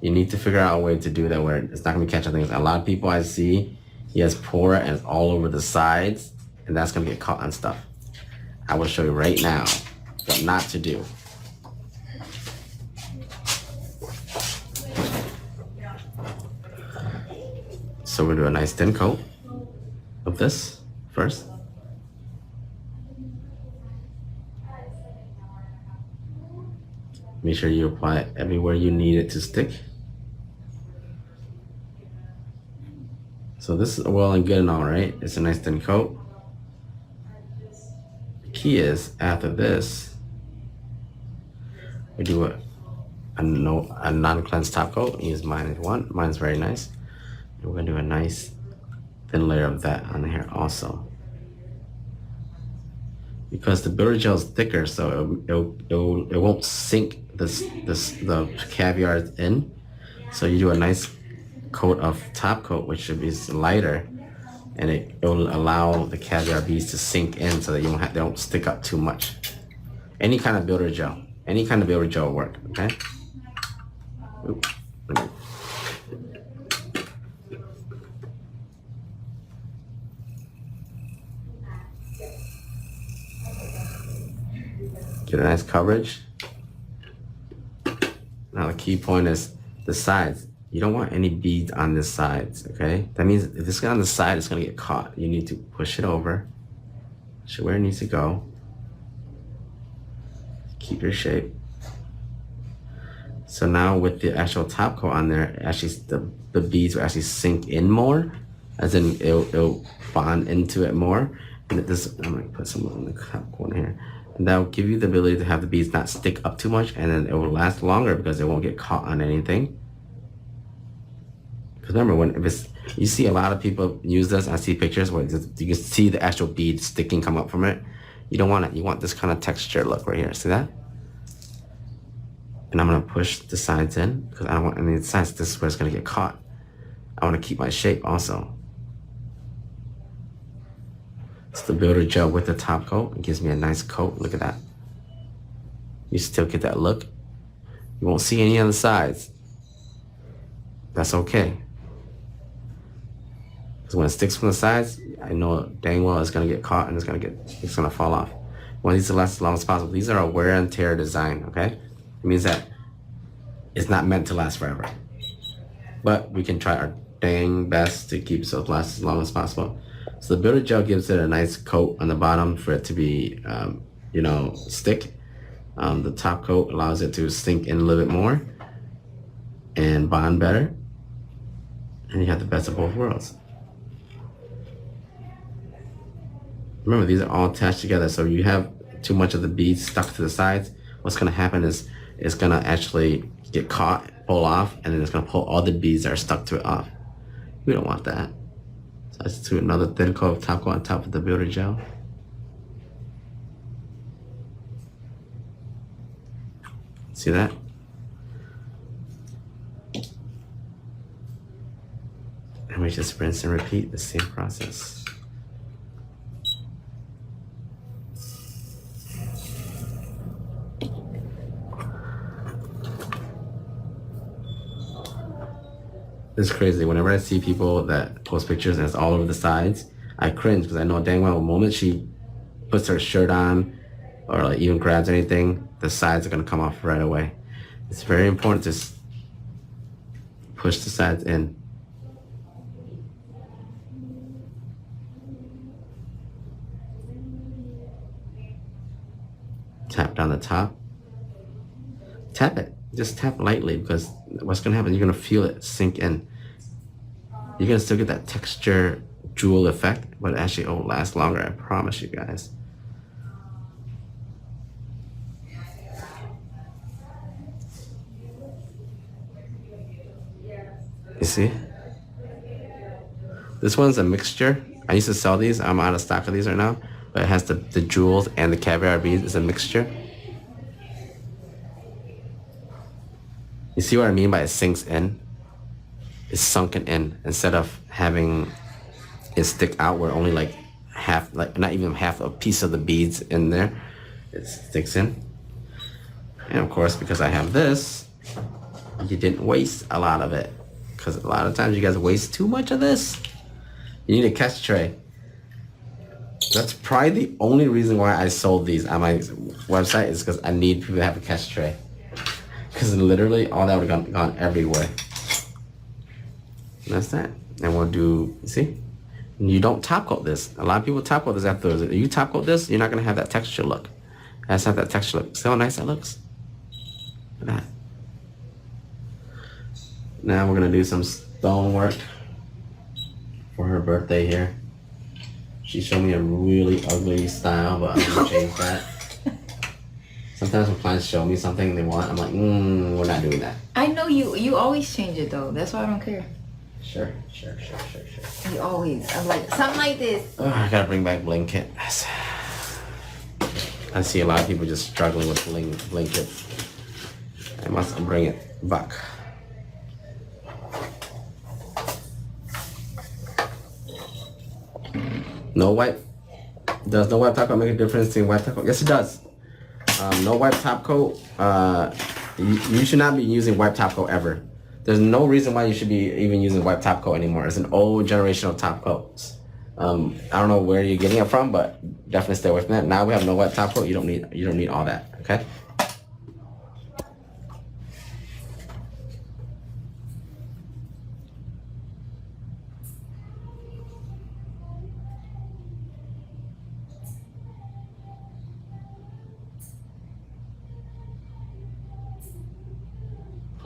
You need to figure out a way to do that where it's not gonna be catch on things. A lot of people I see, he has pour and it's all over the sides, and that's gonna get caught on stuff. I will show you right now what not to do. So we'll do a nice thin coat of this first. Make sure you apply it everywhere you need it to stick. So this is well and good and all, right? It's a nice thin coat. The key is after this, we do a non-cleansed top coat. Use mine if you want. Mine's very nice. And we're gonna do a nice thin layer of that on here also. Because the builder gel is thicker, so it won't sink the caviar in. So you do a nice coat of top coat, which should be lighter, and it will allow the caviar beads to sink in, so that they don't stick up too much. Any kind of builder gel will work. Okay. Oops. Get a nice coverage. key point is the sides. You don't want any beads on the sides, okay? That means if it's on the side, it's gonna get caught. You need to push it over, push it where it needs to go. Keep your shape. So now with the actual top coat on there, actually the beads will actually sink in more, as in it'll bond into it more. And this, I'm gonna put some on the top corner here. And that will give you the ability to have the beads not stick up too much, and then it will last longer because it won't get caught on anything. Because remember, you see a lot of people use this. I see pictures where you can see the actual bead sticking come up from it. You don't want it. You want this kind of texture look right here. See that? And I'm gonna push the sides in because I don't want any of the sides. This is where it's gonna get caught. I want to keep my shape also. It's the builder gel with the top coat. It gives me a nice coat. Look at that. You still get that look. You won't see any on the sides. That's okay. Because when it sticks from the sides, I know dang well it's gonna get caught and it's gonna fall off. We want these to last as long as possible. These are a wear and tear design, okay? It means that it's not meant to last forever. But we can try our dang best to keep it so it lasts as long as possible. So the builder gel gives it a nice coat on the bottom for it to be, stick. The top coat allows it to sink in a little bit more and bond better. And you have the best of both worlds. Remember, these are all attached together, so you have too much of the beads stuck to the sides. What's gonna happen is it's gonna actually get caught, pull off, and then it's gonna pull all the beads that are stuck to it off. We don't want that. So let's do another thin coat of top coat on top of the builder gel. See that? And we just rinse and repeat the same process. It's crazy. Whenever I see people that post pictures and it's all over the sides, I cringe because I know dang well the moment she puts her shirt on or like even grabs anything, the sides are gonna come off right away. It's very important to push the sides in. Tap down the top. Tap it. Just tap lightly because what's gonna happen, you're gonna feel it sink in. You're gonna still get that texture jewel effect, but actually it will last longer, I promise you guys. You see? This one's a mixture. I used to sell these. I'm out of stock of these right now. But it has the jewels and the caviar beads. It's a mixture. You see what I mean by it sinks in? It's sunken in. Instead of having it stick out where only like half, like not even half a piece of the beads in there. It sticks in. And of course, because I have this, you didn't waste a lot of it. Because a lot of times you guys waste too much of this. You need a catch tray. That's probably the only reason why I sold these on my website is because I need people to have a catch tray. Because literally all that would have gone everywhere. And that's that. And we'll do, see? You don't top coat this. A lot of people top coat this afterwards. If you top coat this, you're not going to have that texture look. It has to have that texture look. See how nice that looks? Look at that. Now we're going to do some stone work for her birthday here. She showed me a really ugly style, but I'm going to change that. Sometimes when clients show me something they want, I'm like, we're not doing that. I know you always change it though. That's why I don't care. Sure. You always. I'm like, something like this. Oh, I gotta bring back bling kit. I see a lot of people just struggling with bling kit. I must bring it back. No wipe. Does no wipe top coat make a difference in wipe top coat? Yes, it does. No wipe top coat. You should not be using wipe top coat ever. There's no reason why you should be even using wipe top coat anymore. It's an old generation of top coats. I don't know where you're getting it from, but definitely stay away from that. Now we have no wipe top coat. You don't need all that. Okay.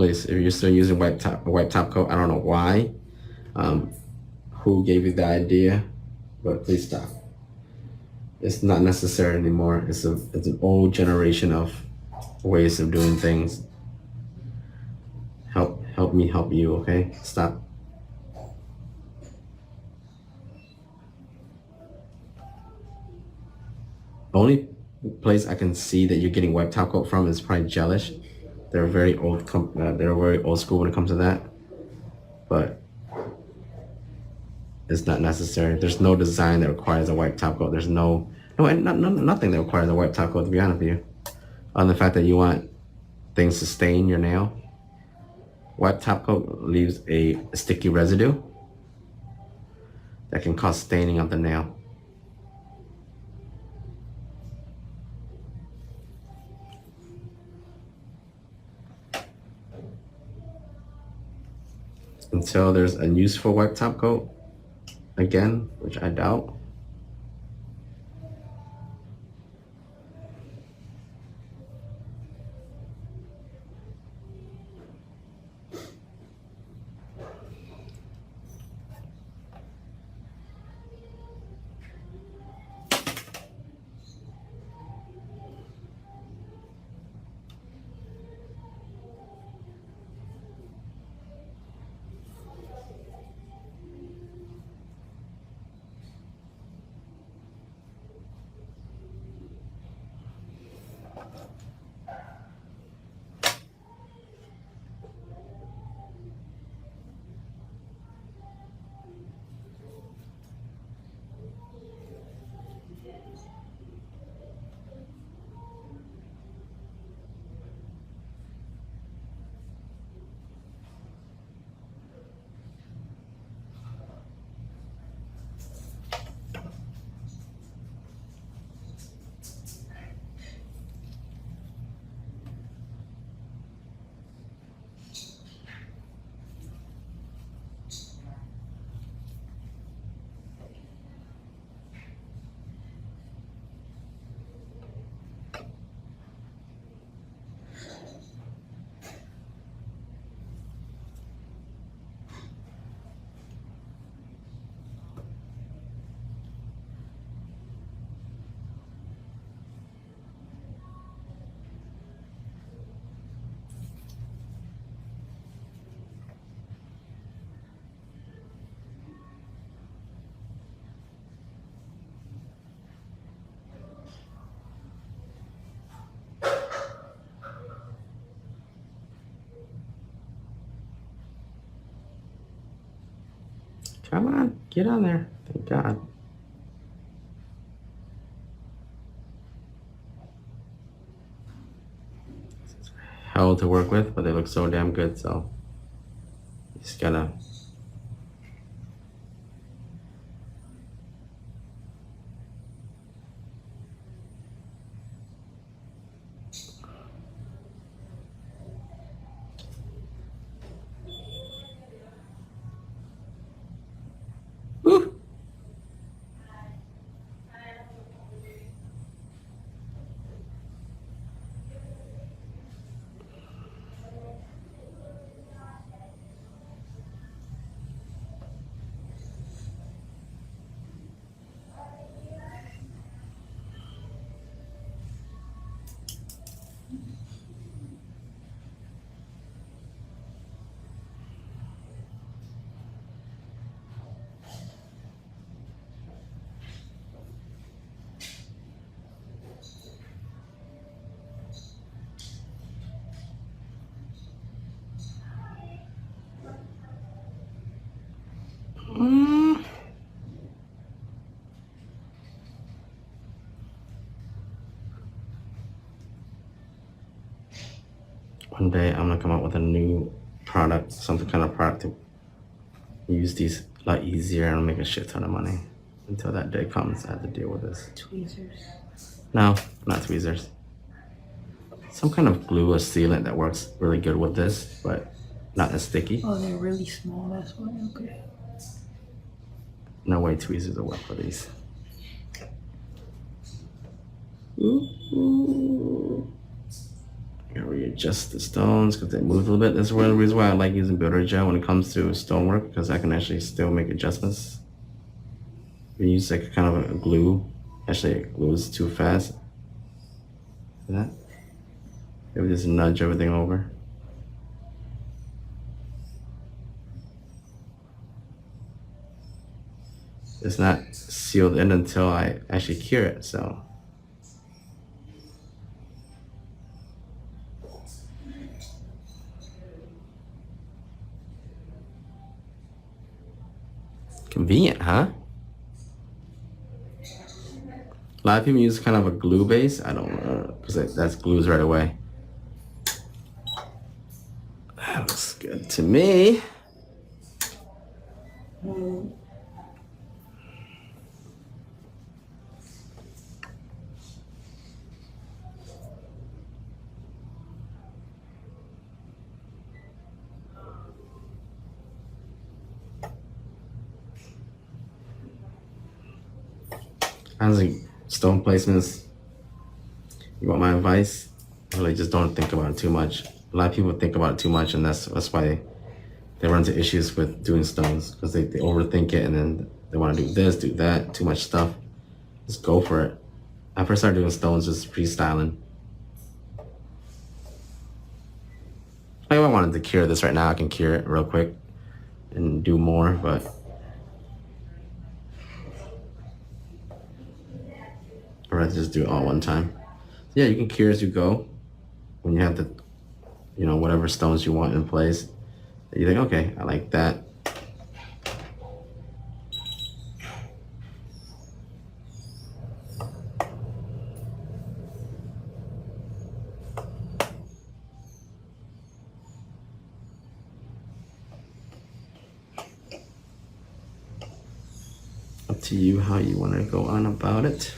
please, if you're still using white top coat, I don't know why, who gave you the idea, but please stop. It's not necessary anymore. It's an old generation of ways of doing things. Help me help you, okay? Stop. Only place I can see that you're getting white top coat from is probably Gelish. They're very old. They're very old school when it comes to that. But it's not necessary. There's no design that requires a white top coat. There's nothing that requires a white top coat. To be honest with you, on the fact that you want things to stain your nail. White top coat leaves a sticky residue that can cause staining of the nail. Until there's a use for white top coat, again, which I doubt. Come on, get on there. Thank God. It's hell to work with, but they look so damn good, so you just gotta. Woo! One day I'm gonna come up with a new product, some kind of product to use these a lot easier and make a shit ton of money. Until that day comes, I have to deal with this. Tweezers. No, not tweezers. Some kind of glue or sealant that works really good with this, but not as sticky. Oh, they're really small. That's why. Okay. No way tweezers will work for these. Ooh. I got readjust the stones because they moved a little bit. That's one of the reasons why I like using builder gel when it comes to stonework, because I can actually still make adjustments. We use like kind of a glue. Actually, it glues too fast. See that? Maybe just nudge everything over. It's not sealed in until I actually cure it, so. Convenient, huh? A lot of people use kind of a glue base. I don't know, because that's glues right away. That looks good to me. Honestly, stone placements, you want my advice? Really just don't think about it too much. A lot of people think about it too much, and that's why they run into issues with doing stones, because they overthink it and then they want to do this, do that, too much stuff. Just go for it. I first started doing stones just freestyling. If I wanted to cure this right now, I can cure it real quick and do more, but I'd rather just do it all one time. Yeah, you can cure as you go. When you have the, whatever stones you want in place, you think, okay, I like that. Up to you how you want to go on about it.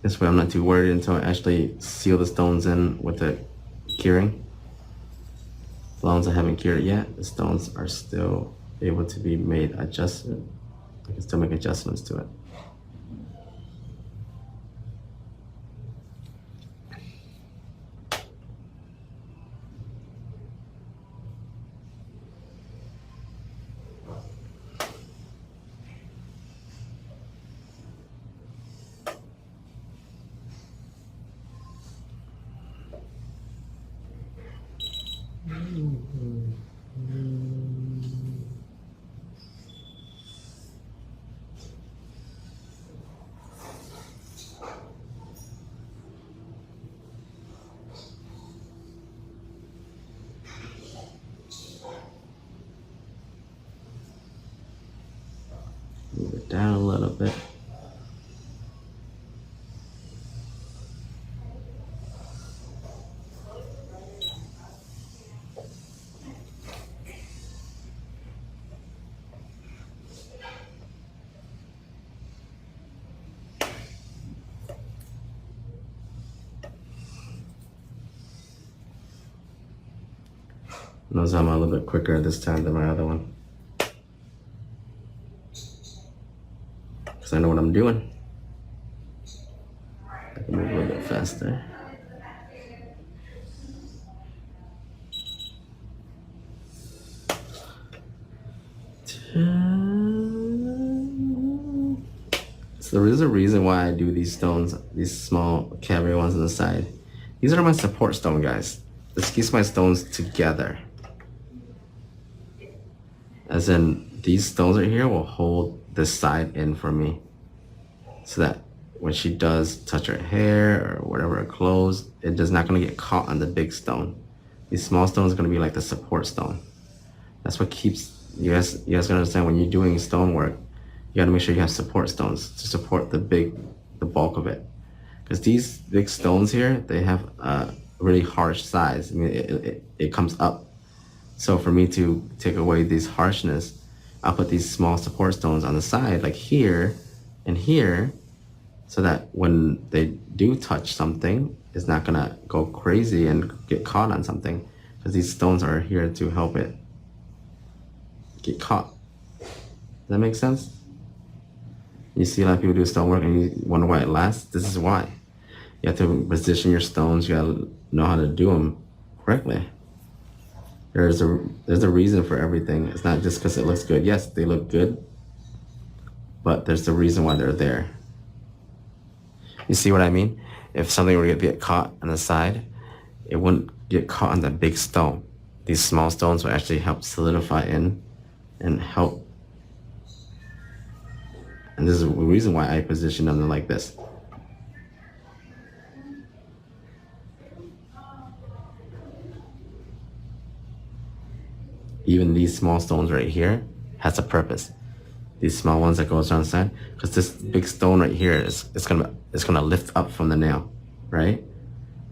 This way I'm not too worried until I actually seal the stones in with the curing. As long as I haven't cured it yet, the stones are still able to be made adjusted. I can still make adjustments to it. Move it down a little bit. Notice I'm a little bit quicker this time than my other one, because I know what I'm doing. I can move a little bit faster. So there is a reason why I do these stones, these small cavity ones on the side. These are my support stone, guys. This keeps my stones together. As in, these stones right here will hold this side in for me, so that when she does touch her hair or whatever, her clothes, it is not gonna get caught on the big stone. These small stones are gonna be like the support stone. That's what keeps, you guys gotta understand, when you're doing stonework, you gotta make sure you have support stones to support the bulk of it. Because these big stones here, they have a really harsh size. I mean, it comes up. So for me to take away this harshness, I'll put these small support stones on the side, like here and here, so that when they do touch something, it's not gonna go crazy and get caught on something, because these stones are here to help it get caught. Does that make sense? You see a lot of people do stonework and you wonder why it lasts. This is why. You have to position your stones. You gotta know how to do them correctly. There's a reason for everything. It's not just because it looks good. Yes, they look good, but there's the reason why they're there. You see what I mean? If something were to get caught on the side, it wouldn't get caught on the big stone. These small stones will actually help solidify in and help. And this is the reason why I position them like this. Even these small stones right here has a purpose. These small ones that goes on the side, because this big stone right here it's gonna lift up from the nail, right?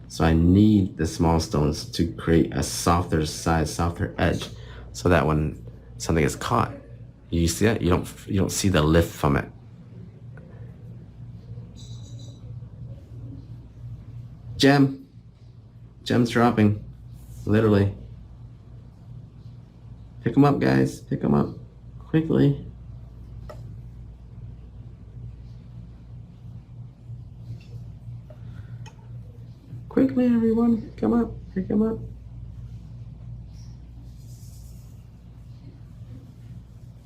So I need the small stones to create a softer side, softer edge, so that when something is caught, you see it, you don't see the lift from it. Gem's dropping, literally. Pick them up, guys. Pick them up quickly. Quickly, everyone. Come up. Pick them up.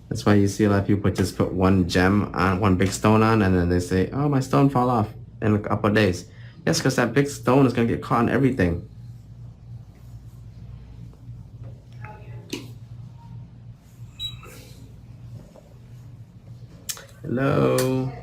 That's why you see a lot of people just put one gem on, one big stone on, and then they say, oh, my stone fall off in a couple of days. Yes, because that big stone is going to get caught in everything. Hello.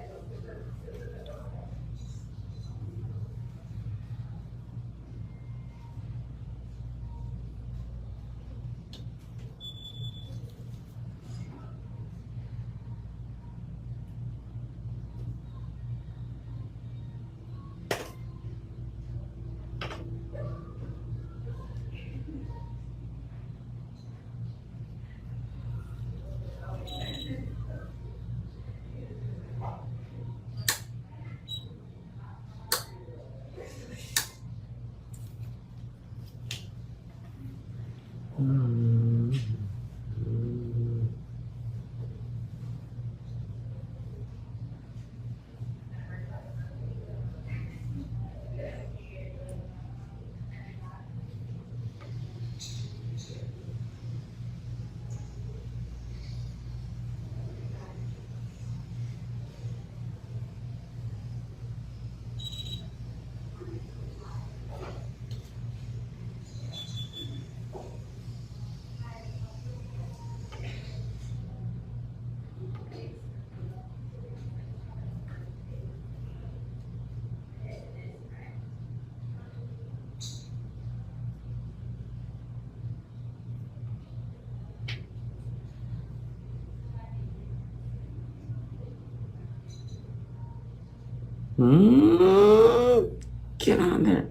Get on there.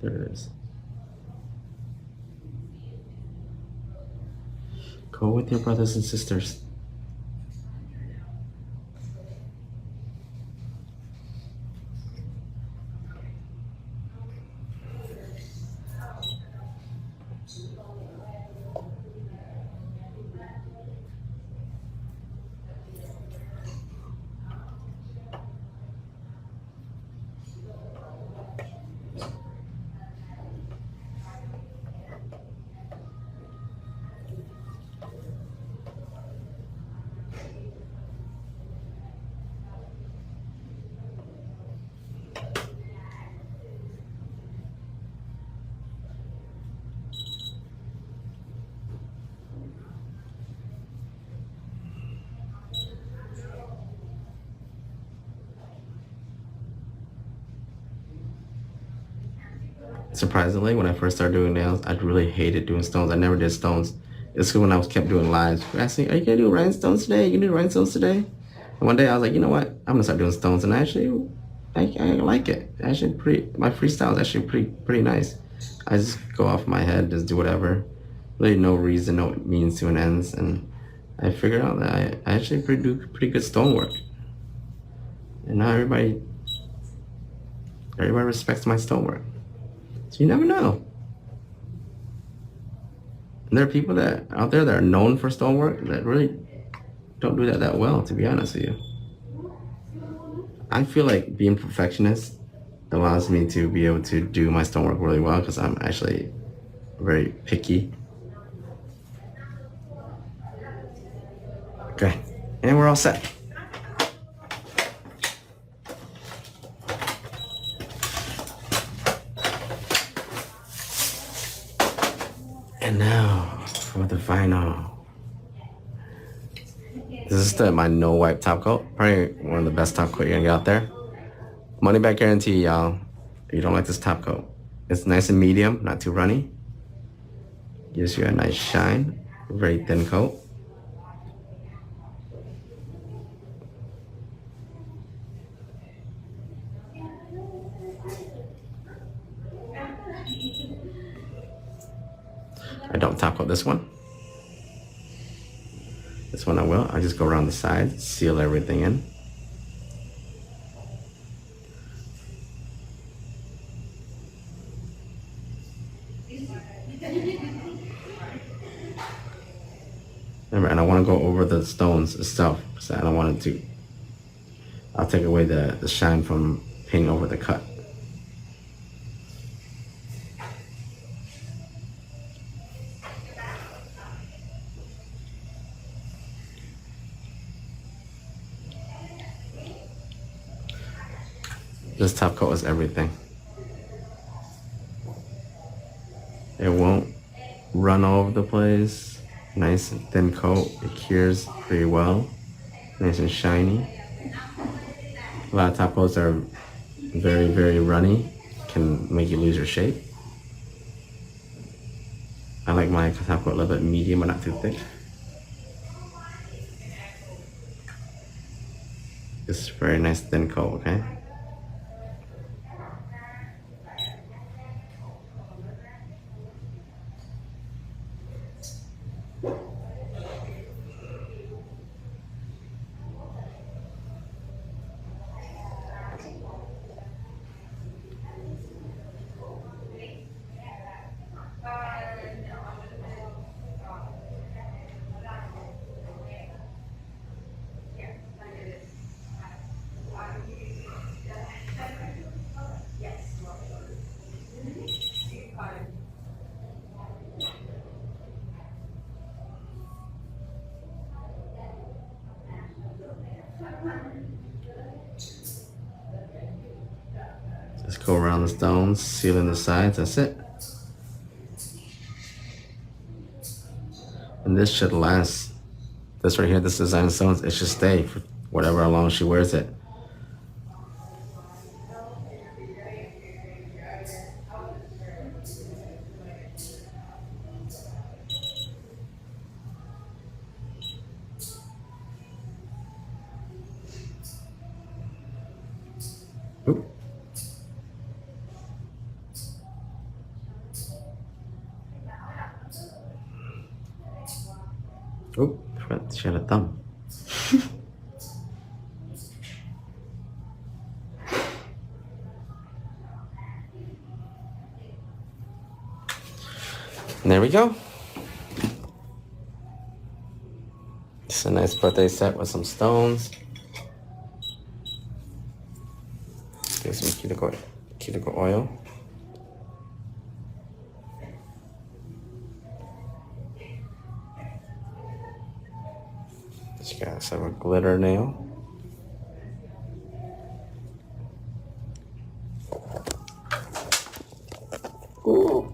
There it is. Go with your brothers and sisters. Surprisingly, when I first started doing nails, I really hated doing stones. I never did stones. It's when I was kept doing lives. People asking, are you gonna do rhinestones today? You gonna do rhinestones today? And one day I was like, you know what? I'm gonna start doing stones, and actually, I like it. Actually, my freestyle is actually pretty nice. I just go off my head, just do whatever. Really, no reason, no means to an ends, and I figured out that I actually do pretty good stonework. And now everybody respects my stonework. So you never know. And there are people out there that are known for stonework that really don't do that well, to be honest with you. I feel like being perfectionist allows me to be able to do my stonework really well because I'm actually very picky. Okay, and we're all set. And now for the final. This is my no wipe top coat. Probably one of the best top coat you're gonna get out there. Money back guarantee, y'all. If you don't like this top coat, it's nice and medium, not too runny. Gives you a nice shine. Very thin coat. I don't top coat this one. This one I will. I just go around the sides, seal everything in. Remember, and I want to go over the stones itself, so I don't want it to. I'll take away the shine from painting over the cut. This top coat is everything. It won't run all over the place. Nice and thin coat. It cures pretty well. Nice and shiny. A lot of top coats are very, very runny. Can make you lose your shape. I like my top coat a little bit medium but not too thick. It's very nice thin coat, okay? Just go around the stones, seal in the sides, that's it. And this should last. This right here, this design stones, it should stay for whatever how long she wears it. Oop. Oop, forgot she had a thumb. And there we go. It's a nice birthday set with some stones. Get some cuticle oil. She got some a glitter nail. Ooh.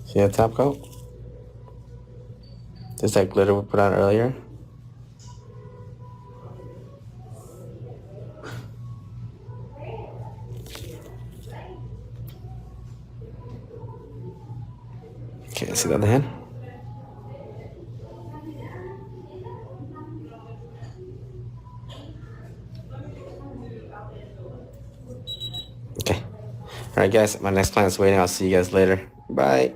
See that top coat? Just that glitter we put on earlier. Okay, see the other hand? Okay. Alright guys, my next client's waiting. I'll see you guys later. Bye.